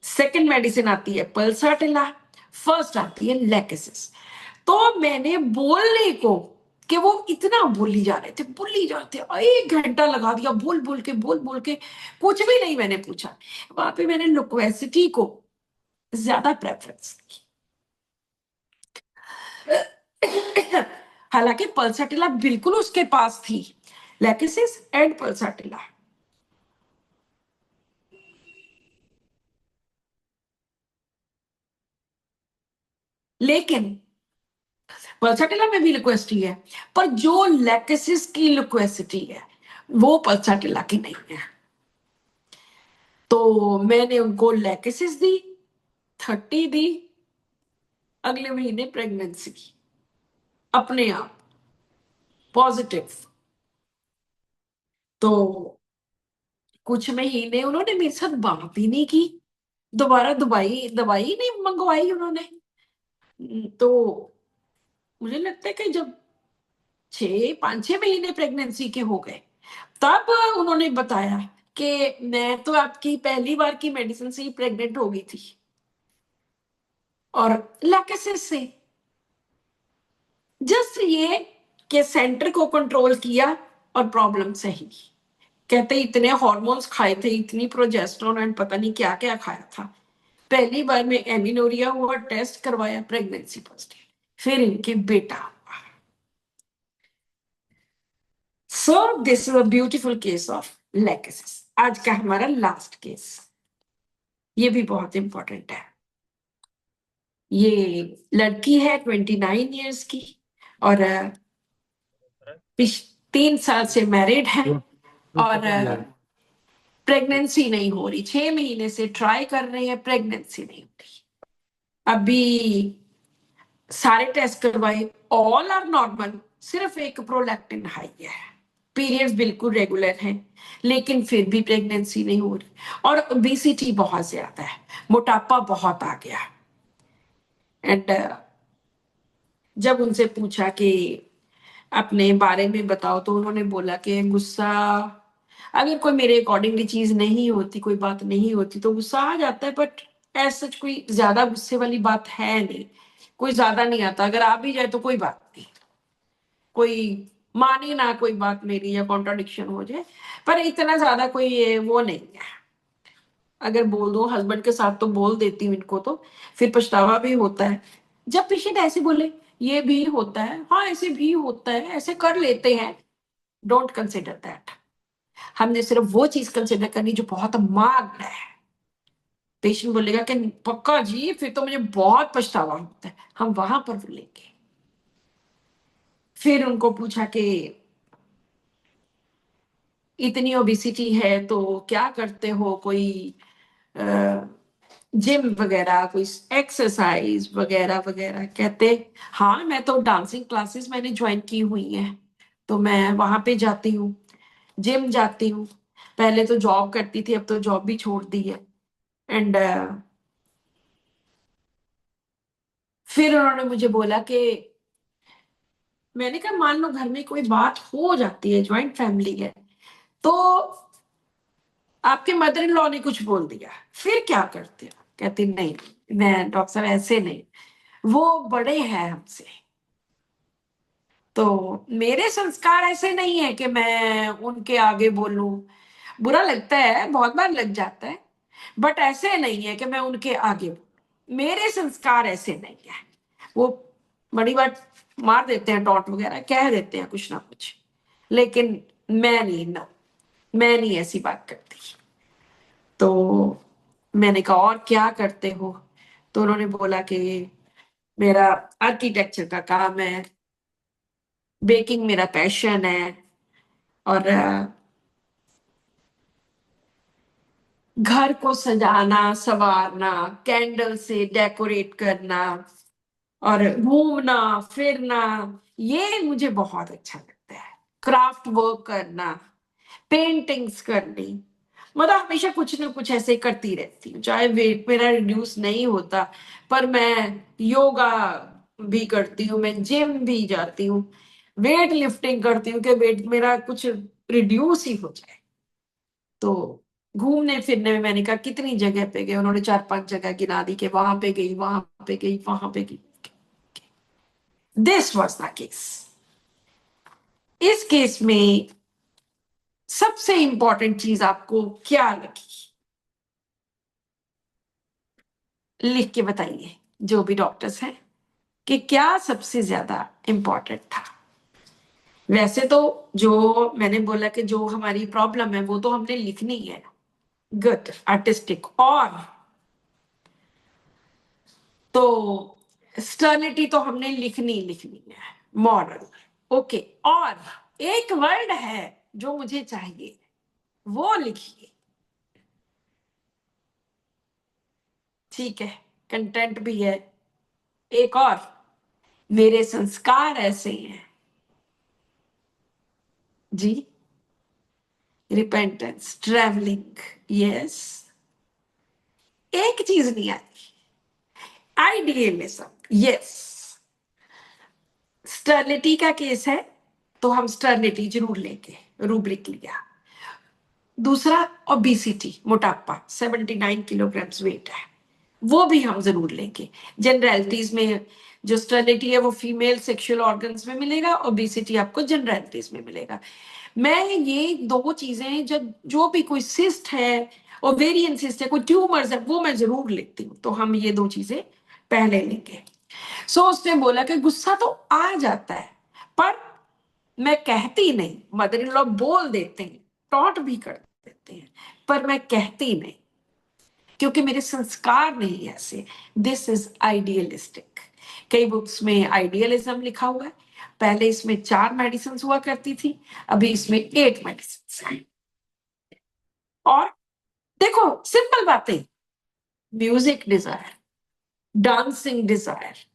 सेकंड मेडिसिन आती है पल्साटिला, फर्स्ट आती है लेकेसिस। तो मैंने बोलने को कि वो इतना बोली जा रहे थे, बोली जाते, 1 घंटा लगा दिया बोल बोल के, कुछ भी नहीं मैंने पूछा। वहां पे मैंने लोक्वेसिटी को ज्यादा प्रेफरेंस दी। हालांकि पल्साटिला बिल्कुल उसके पास थी, लेकेसिस एंड पल्साटिला। लेकिन पल्साटिला में भी लिक्वेसिटी है, पर जो लेकेसिस की लिक्वेसिटी है वो पल्साटिला की नहीं है। तो मैंने उनको लेकेसिस दी, 30 दी, अगले महीने प्रेगनेंसी अपने आप पॉजिटिव। तो कुछ महीने उन्होंने मेरे साथ बात ही नहीं की, दोबारा दवाई दवाई नहीं मंगवाई उन्होंने। तो मुझे लगता है कि जब 5 6 महीने प्रेगनेंसी के हो गए, तब उन्होंने बताया कि मैं तो आपकी पहली बार की मेडिसिन से ही प्रेग्नेंट हो गई थी, और लैकेसिस से। जस्ट ये कि सेंटर को कंट्रोल किया और प्रॉब्लम सही। कहते इतने हॉर्मोन्स खाए थे, इतनी प्रोजेस्टेरोन एंड पता नहीं क्या क्या खाया था। पहली बार में एमिनोरिया हुआ, टेस्ट करवाया, प्रेगनेंसी पॉजिटिव, फिर इनके बेटा हुआ। So this is a beautiful case of lachesis. आज का हमारा लास्ट केस, ये भी बहुत इंपॉर्टेंट है। ये लड़की है 29 ईयर्स की, और 3 साल से मैरिड है, और प्रेगनेंसी नहीं हो रही, 6 महीने से ट्राई कर रही है, प्रेगनेंसी नहीं हो रही। अभी सारे टेस्ट करवाए, ऑल आर नॉर्मल, सिर्फ एक प्रोलैक्टिन हाई है, पीरियड्स बिल्कुल रेगुलर हैं, लेकिन फिर भी प्रेगनेंसी नहीं हो रही। और ओबेसिटी बहुत ज्यादा है, मोटापा बहुत आ गया। एंड जब उनसे पूछा कि अपने बारे में बताओ, तो उन्होंने बोला कि गुस्सा, अगर कोई मेरे अकॉर्डिंगली चीज नहीं होती, कोई बात नहीं होती, तो गुस्सा आ जाता है, बट ऐसा कोई ज्यादा गुस्से वाली बात है नहीं, कोई ज्यादा नहीं आता, अगर आ भी जाए तो कोई बात नहीं, कोई माने ना कोई बात मेरी या कॉन्ट्राडिक्शन हो जाए, पर इतना ज्यादा कोई ये वो नहीं है। अगर बोल दो हस्बैंड के साथ तो बोल देती हूँ इनको, तो फिर पछतावा भी होता है जब पेशेंट ऐसे बोले ये भी होता है, हाँ ऐसे भी होता है, ऐसे कर लेते हैं, डोंट कंसिडर दैट। हमने सिर्फ वो चीज कंसिडर करनी जो बहुत मार्क्ड है। पेशेंट बोलेगा कि पक्का जी, फिर तो मुझे बहुत पछतावा होता है, हम वहां पर बोलेंगे। फिर उनको पूछा कि इतनी ओबिसिटी है तो क्या करते हो, कोई जिम वगैरह, कोई एक्सरसाइज वगैरह वगैरह। कहते हाँ मैं तो डांसिंग क्लासेस मैंने ज्वाइन की हुई हैं, तो मैं वहां पे जाती हूँ, जिम जाती हूँ। पहले तो जॉब करती थी, अब तो जॉब भी छोड़ दी है। एंड फिर उन्होंने मुझे बोला कि, मैंने कहा मान लो घर में कोई बात हो जाती है, ज्वाइंट फैमिली है, तो आपके मदर इन लॉ ने कुछ बोल दिया, फिर क्या करते हो? कहती नहीं, मैं डॉक्टर साहब ऐसे नहीं, वो बड़े हैं हमसे, तो मेरे संस्कार ऐसे नहीं है कि मैं उनके आगे बोलूं। बुरा लगता है, बहुत बार लग जाता है, बट ऐसे नहीं है कि मैं उनके आगे बोलूं। मेरे संस्कार ऐसे नहीं है। वो बड़ी बात मार देते हैं, टॉन्ट वगैरह कह देते हैं कुछ ना कुछ, लेकिन मैं नहीं, नो, मैं नहीं ऐसी बात करती। तो मैंने कहा और क्या करते हो? तो उन्होंने बोला कि मेरा आर्किटेक्चर का काम है, बेकिंग मेरा पैशन है, और घर को सजाना संवारना, कैंडल से डेकोरेट करना, और घूमना फिरना, ये मुझे बहुत अच्छा लगता है। क्राफ्ट वर्क करना, पेंटिंग्स करनी, मतलब हमेशा कुछ ना कुछ ऐसे करती रहती हूँ। चाहे वेट मेरा रिड्यूस नहीं होता, पर मैं योगा भी करती हूँ, मैं जिम भी जाती हूँ, वेट लिफ्टिंग करती हूँ कि वेट मेरा कुछ रिड्यूस ही हो जाए। तो घूमने फिरने में मैंने कहा कितनी जगह पे गए, उन्होंने 4-5 जगह गिना दी कि वहां पे गई, वहां पे गई, वहां पे गई। This was the case. इस केस में सबसे इंपॉर्टेंट चीज आपको क्या लगी? लिख के बताइए जो भी डॉक्टर्स हैं, कि क्या सबसे ज्यादा इंपॉर्टेंट था। वैसे तो जो मैंने बोला कि जो हमारी प्रॉब्लम है वो तो हमने लिखनी है, गुड, आर्टिस्टिक, और तो स्टर्निटी तो हमने लिखनी है, मॉरल, ओके। और एक वर्ड है जो मुझे चाहिए, वो लिखिए, ठीक है? कंटेंट भी है। एक और, मेरे संस्कार ऐसे हैं जी, रिपेंटेंस, ट्रैवलिंग, यस। एक चीज नहीं आती, आइडियलिज्म, यस। स्टर्निटी का केस है तो हम स्टर्निटी जरूर लेंगे, रूब्रिक लिया। दूसरा ओबिसिटी, मोटापा, 79 किलोग्राम वेट है, वो भी हम जरूर लेंगे। जनरलिटीज में जो स्टर्निटी है वो फीमेल सेक्सुअल ऑर्गन्स में मिलेगा, ओबिसिटी आपको जनरलिटीज में मिलेगा। मैं ये दो चीजें, जब जो भी कोई सिस्ट है, ओवेरियन सिस्ट है, कोई ट्यूमर्स है, वो मैं जरूर लेती हूँ। तो हम ये दो चीजें पहले लेंगे। सो उसने बोला कि गुस्सा तो आ जाता है, पर मैं कहती नहीं, मदर इन लॉ बोल देते हैं, टॉट भी कर देते हैं, पर मैं कहती नहीं, क्योंकि मेरे संस्कार नहीं ऐसे। This is idealistic. कई बुक्स में आइडियलिज्म लिखा हुआ है। पहले इसमें 4 मेडिसिन हुआ करती थी, अभी इसमें 8 मेडिसिन है। और देखो सिंपल बातें, music desire, dancing desire,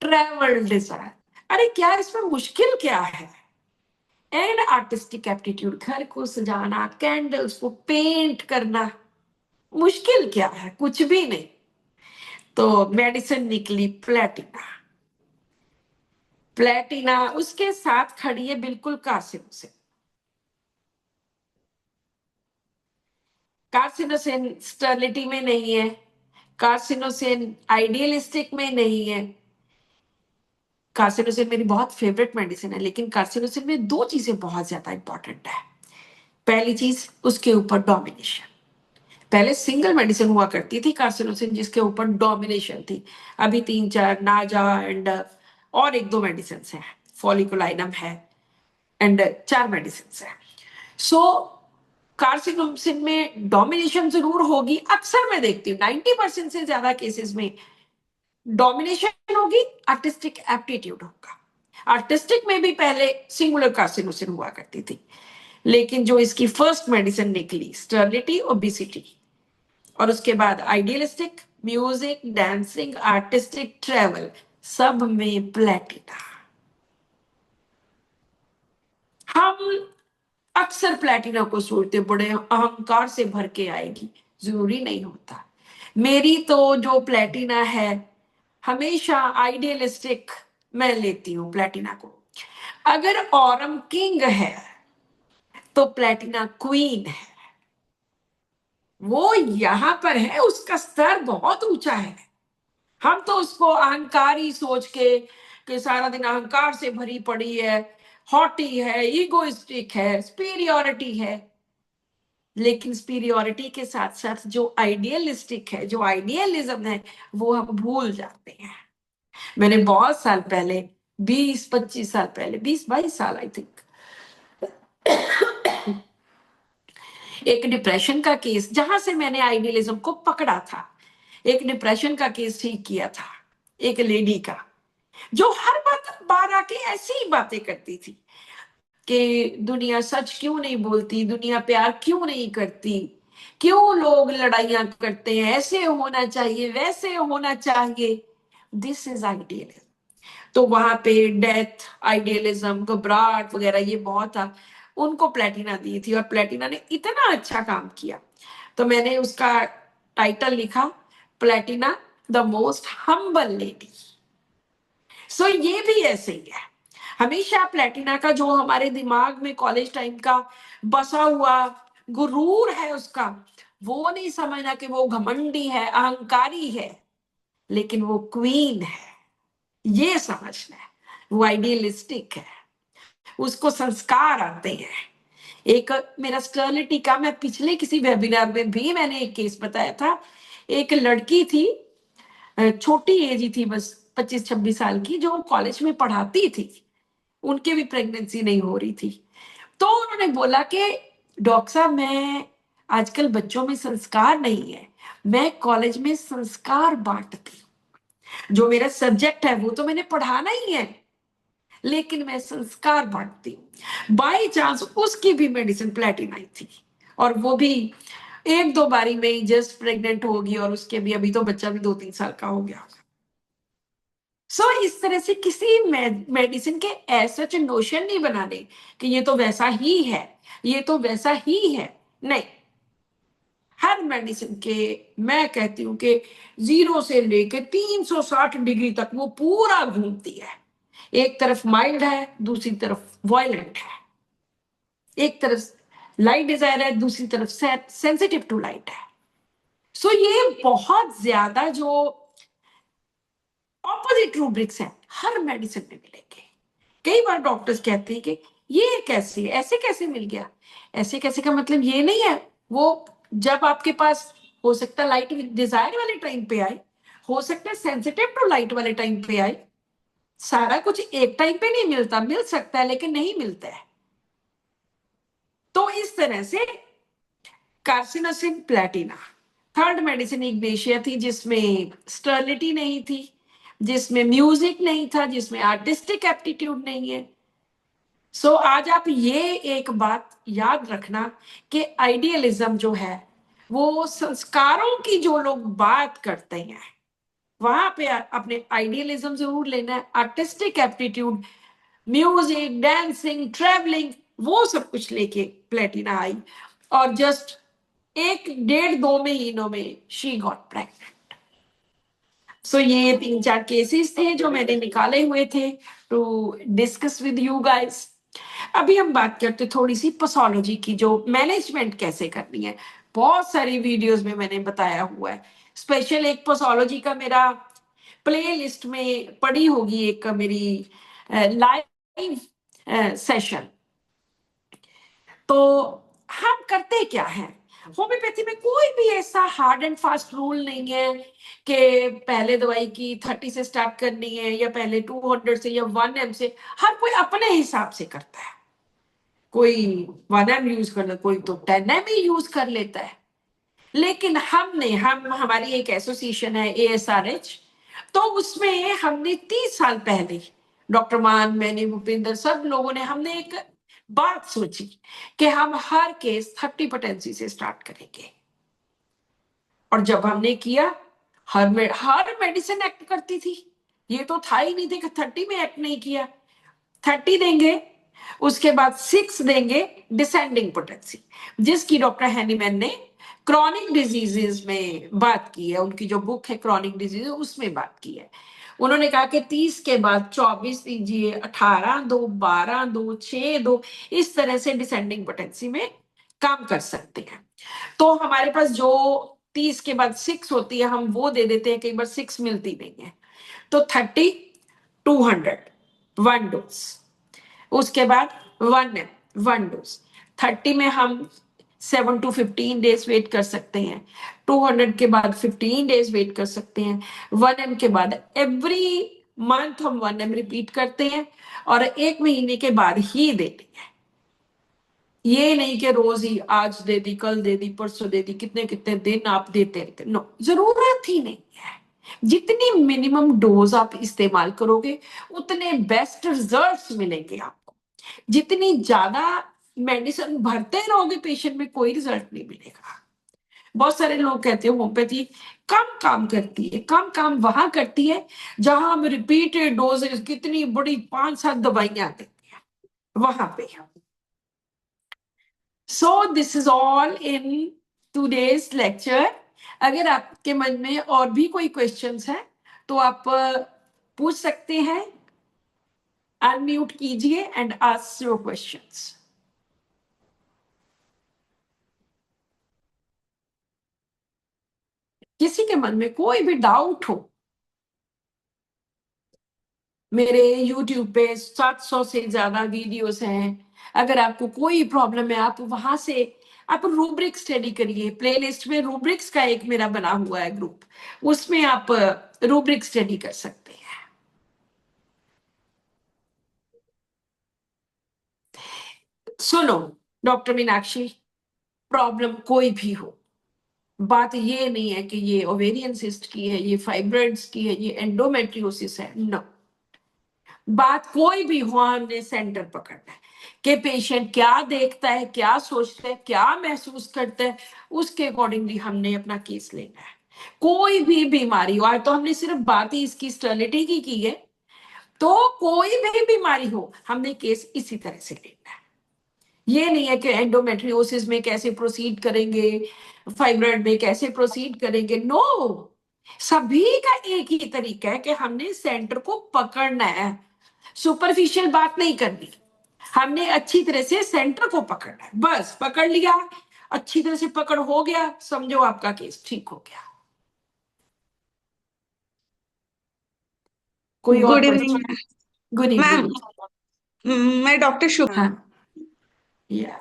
travel desire, अरे क्या इसमें मुश्किल क्या है? एंड आर्टिस्टिक एप्टीट्यूड, घर को सजाना, कैंडल्स को पेंट करना, मुश्किल क्या है? कुछ भी नहीं। तो मेडिसिन निकली प्लेटिना। प्लेटिना उसके साथ खड़ी है बिल्कुल कार्सिनोसिन। कार्सिनोसिन स्टर्लिटी में नहीं है, कार्सिनोसिन आइडियलिस्टिक में नहीं है। कार्सिनोसिन मेरी बहुत फेवरेट मेडिसिन है, लेकिन कार्सिनोसिन में दो चीजें बहुत ज्यादा इंपॉर्टेंट है। पहली चीज, उसके ऊपर डोमिनेशन। पहले सिंगल मेडिसिन हुआ करती थी कार्सिनोसिन जिसके ऊपर डोमिनेशन थी। अभी 3-4 नाजा एंड और 1-2 मेडिसिन है, फॉलिकुलाइनम है एंड 4 मेडिसिन है। सो कार्सिनोसिन में डोमिनेशन जरूर होगी। अक्सर मैं देखती हूँ 90% से ज्यादा केसेस में डोमिनेशन होगी, आर्टिस्टिक एप्टीट्यूड होगा। आर्टिस्टिक में भी पहले सिंगुलर कार्सिनोसिन हुआ करती थी, लेकिन जो इसकी फर्स्ट मेडिसिन निकली स्टर्लिटी, ओबेसिटी, और उसके बाद idealistic, music, dancing, artistic, travel, सब में प्लेटिना। हम अक्सर प्लेटिना को सोचते बड़े अहंकार से भर के आएगी, जरूरी नहीं होता। मेरी तो जो प्लेटिना है हमेशा आइडियलिस्टिक मैं लेती हूँ प्लेटिना को। अगर ऑरम किंग है तो प्लेटिना क्वीन है। वो यहां पर है, उसका स्तर बहुत ऊंचा है। हम तो उसको अहंकारी सोच के कि सारा दिन अहंकार से भरी पड़ी है, हॉटी है, ईगोइस्टिक है, सुपीरियोरिटी है। लेकिन सुपीरियोरिटी के साथ साथ जो आइडियलिस्टिक है, जो आइडियलिज्म है, वो हम भूल जाते हैं। मैंने बहुत साल पहले, 20-25 साल पहले, 20-22 साल आई थिंक, एक डिप्रेशन का केस, जहां से मैंने आइडियलिज्म को पकड़ा था, एक डिप्रेशन का केस ठीक किया था एक लेडी का, जो हर बार आके ऐसी ही बातें करती थी कि दुनिया सच क्यों नहीं बोलती, दुनिया प्यार क्यों नहीं करती, क्यों लोग लड़ाइयां करते हैं, ऐसे होना चाहिए, वैसे होना चाहिए। This is idealism. तो वहां पे डेथ, आइडियलिज्म, घबराहट वगैरह ये बहुत था। उनको प्लेटिना दी थी और प्लेटिना ने इतना अच्छा काम किया, तो मैंने उसका टाइटल लिखा, platina the most humble lady. So ये भी ऐसे ही है। हमेशा प्लेटिना का जो हमारे दिमाग में कॉलेज टाइम का बसा हुआ गुरूर है उसका, वो नहीं समझना कि वो घमंडी है, अहंकारी है, लेकिन वो क्वीन है, ये समझना है। वो आइडियलिस्टिक है, उसको संस्कार आते हैं। एक मेरा स्टर्लिटी का, मैं पिछले किसी वेबिनार में भी मैंने एक केस बताया था। एक लड़की थी, छोटी एज ही थी, बस 25-26 साल की, जो कॉलेज में पढ़ाती थी, उनके भी प्रेगनेंसी नहीं हो रही थी। तो उन्होंने बोला कि डॉक्टर साहब, मैं आजकल बच्चों में संस्कार नहीं है, मैं कॉलेज में संस्कार बांटती, जो मेरा सब्जेक्ट है वो तो मैंने पढ़ाना ही है, लेकिन मैं संस्कार बांटती हूँ। बाई चांस उसकी भी मेडिसिन प्लेटिना थी, और वो भी 1-2 बारी में ही जस्ट प्रेग्नेंट होगी, और उसके भी अभी तो बच्चा भी 2-3 साल का हो गया। सो इस तरह से किसी मेडिसिन के ऐसा नोशन नहीं बनाने कि ये तो वैसा ही है, ये तो वैसा ही है। नहीं, हर मेडिसिन के मैं कहती हूँ कि 0 से लेकर 360 डिग्री तक वो पूरा घूमती है। एक तरफ माइल्ड है, दूसरी तरफ वायलेंट है। एक तरफ लाइट डिजायर है, दूसरी तरफ सेंसिटिव टू लाइट है। सो ये बहुत ज्यादा जो ऑपोजिट रूब्रिक्स है हर मेडिसिन में मिलेंगे। कई बार डॉक्टर्स कहते हैं कि ये कैसे, ऐसे कैसे मिल गया। ऐसे कैसे का मतलब ये नहीं है, वो जब आपके पास हो सकता है लाइट डिजायर वाले टाइम पे आए, हो सकता है सेंसिटिव टू लाइट वाले टाइम पे आए। सारा कुछ एक टाइम पे नहीं मिलता, मिल सकता है लेकिन नहीं मिलता है। तो इस तरह से carcinosin Platina, third medicine Ignatia थी, जिसमें स्टर्लिटी नहीं थी, जिसमें म्यूजिक नहीं था, जिसमें आर्टिस्टिक एप्टीट्यूड नहीं है। सो आज आप ये एक बात याद रखना कि आइडियलिज्म जो है वो संस्कारों की जो लोग बात करते हैं, वहां पे अपने आइडियलिज्म जरूर लेना है। Artistic aptitude, music, dancing, travelling, वो सब कुछ लेके प्लेटिना आई, और जस्ट 1-1.5-2 महीनों में शी गॉट प्रेग्नेंट। सो ये 3-4 केसेस थे जो मैंने निकाले हुए थे to discuss with you guys. अभी हम बात करते थोड़ी सी पैथोलॉजी की, जो मैनेजमेंट कैसे करनी है। बहुत सारी वीडियोस में मैंने बताया हुआ है। स्पेशल एक पैथोलॉजी का मेरा प्ले लिस्ट में पड़ी होगी एक मेरी लाइव सेशन। तो हम करते क्या है, होम्योपैथी में कोई भी ऐसा हार्ड एंड फास्ट रूल नहीं है कि पहले दवाई की 30 से स्टार्ट करनी है या पहले 200 से या 1 ml से। हर कोई अपने हिसाब से करता है। कोई 1 ml यूज कर ले, कोई तो 10 ml यूज कर लेता है। लेकिन हमारी एक एसोसिएशन है ASRH, तो उसमें हमने 30 साल पहले डॉक्टर मान, मैंने, भूपिंदर, सब लोगों ने हमने एक बात सोची कि हम हर केस 30 पोटेंसी से स्टार्ट करेंगे। और जब हमने किया, हर मेडिसिन एक्ट करती थी। ये तो था ही नहीं थे कि 30 में एक्ट नहीं किया। 30 देंगे, उसके बाद 6 देंगे डिसेंडिंग पोटेंसी, जिसकी डॉक्टर हैनीमैन ने क्रॉनिक डिजीजेस में बात की है। उनकी जो बुक है क्रॉनिक डिजीज, उसमें बात की है। उन्होंने कहा कि 30 के बाद 24 दीजिए, 18 दो, 12 दो, 6 दो, इस तरह से डिसेंडिंग पोटेंसी में काम कर सकते हैं। तो हमारे पास जो 30 के बाद 6 होती है, हम वो दे देते हैं। कई बार 6 मिलती नहीं है, तो 30, 200 1 डोज, उसके बाद 1 डोज। 30 में हम 7 to 15 डेज वेट कर सकते हैं। 200 के बाद 15 डेज वेट कर सकते हैं। 1 M के बाद एवरी मंथ हम 1 M रिपीट करते हैं, और 1 महीने के बाद ही देते हैं। ये नहीं कि रोज ही आज दे दी, कल दे दी, परसों दे दी, कितने कितने दिन आप देते रहते। नो, जरूरत ही नहीं है। जितनी मिनिमम डोज आप इस्तेमाल करोगे, उतने बेस्ट रिजल्ट्स मिलेंगे आपको। जितनी ज्यादा मेडिसिन भरते रहोगे पेशेंट में, कोई रिजल्ट नहीं मिलेगा। बहुत सारे लोग कहते हैं होम्योपैथी कम काम करती है। कम काम वहां करती है जहां हम रिपीटेड डोजेज, कितनी बड़ी 5-7 दवाइयां देते हैं, वहां पे। So this is all in today's lecture. अगर आपके मन में और भी कोई क्वेश्चंस हैं तो आप पूछ सकते हैं। अनम्यूट कीजिए एंड आस्क योर क्वेश्चंस। किसी के मन में कोई भी डाउट हो, मेरे YouTube पे 700 से ज्यादा वीडियोस हैं। अगर आपको कोई प्रॉब्लम है, आप वहां से आप रूब्रिक स्टडी करिए। प्लेलिस्ट में रूब्रिक्स का एक मेरा बना हुआ है ग्रुप, उसमें आप रूब्रिक स्टडी कर सकते हैं। सुनो डॉक्टर मीनाक्षी, प्रॉब्लम कोई भी हो, बात ये नहीं है कि ये ओवेरियन सिस्ट की है, ये फाइब्रॉइड्स की है, ये एंडोमेट्रियोसिस है। नो, बात कोई भी हो, हमने सेंटर पकड़ना है कि पेशेंट क्या देखता है, क्या सोचता है, क्या महसूस करता है, उसके अकॉर्डिंगली हमने अपना केस लेना है। कोई भी बीमारी हो, आज तो हमने सिर्फ बात ही इसकी स्टर्लिटी की है, तो कोई भी बीमारी हो, हमने केस इसी तरह से लेना है। ये नहीं है कि एंडोमेट्रियोसिस में कैसे प्रोसीड करेंगे, फाइब्रॉइड में कैसे प्रोसीड करेंगे। नो, सभी का एक ही तरीका है कि हमने सेंटर को पकड़ना है। सुपरफिशियल बात नहीं करनी, हमने अच्छी तरह से सेंटर को पकड़ना है। बस पकड़ लिया, अच्छी तरह से पकड़ हो गया, समझो आपका केस ठीक हो गया। कोई और good question? Evening good ma'am. Evening. मैं डॉक्टर शुभ। हाँ, या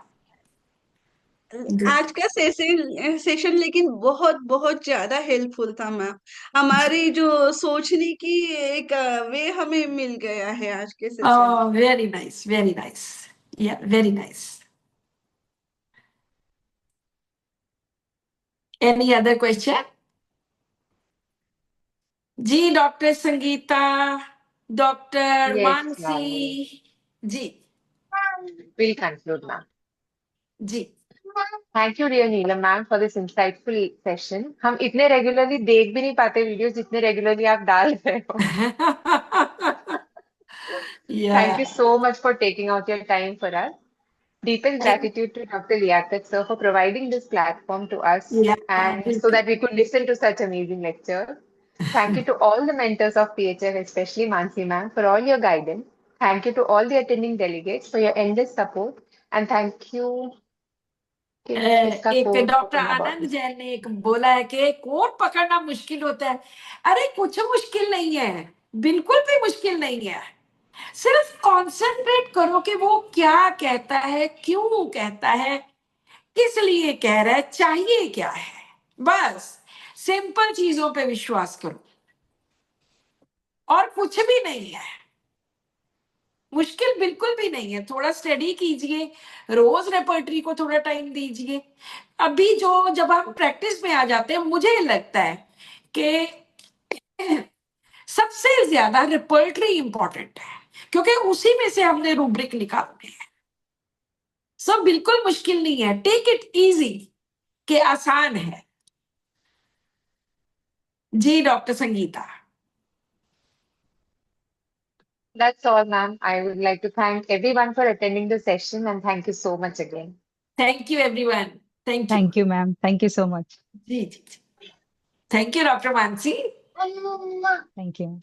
आज का सेशन लेकिन बहुत बहुत ज्यादा हेल्पफुल था मैम। हमारी जो सोचने की एक वे हमें मिल गया है आज के सेशन में। वेरी नाइस, वेरी नाइस, या very nice. Any other question? जी doctor Sangeeta, doctor Yes, Mansi ma'am. जी। We'll conclude, ma'am. जी। Thank you, dear Neelam ma'am, for this insightful session. हम इतने रेगुलरली देख भी नहीं पाते वीडियोस जितने रेगुलरली आप डाल रहे हो. Thank you Yeah. so much for taking out your time for us. Deepest gratitude to Dr. Liaquat sir for providing this platform to us Yeah. and so that we could listen to such amazing lectures. Thank you to all the mentors of PHF, especially Mansi ma'am, for all your guidance. Thank you to all the attending delegates for your endless support and thank you. कि इसका एक quote doctor बोलना आनंद बहुत- जैन ने एक बोला है कि कोट पकड़ना मुश्किल होता है। अरे कुछ मुश्किल नहीं है, बिल्कुल भी मुश्किल नहीं है। सिर्फ कंसंट्रेट करो कि वो क्या कहता है, क्यों कहता है, किस लिए कह रहा है, चाहिए क्या है। बस सिंपल चीजों पे विश्वास करो और कुछ भी नहीं है, मुश्किल बिल्कुल भी नहीं है। थोड़ा स्टडी कीजिए, रोज रेपर्टरी को थोड़ा टाइम दीजिए। अभी जब हम प्रैक्टिस में आ जाते हैं, मुझे लगता है कि सबसे ज्यादा रेपर्टरी इंपॉर्टेंट है, क्योंकि उसी में से हमने रूब्रिक निकालने हैं। सब बिल्कुल मुश्किल नहीं है, टेक इट इजी, के आसान है। जी doctor Sangeeta. That's all, ma'am. I would like to thank everyone for attending the session and thank you so much again. Thank you everyone, thank you. Thank you, ma'am. Thank you so much. जी जी जी, thank you doctor Mansi. Thank you.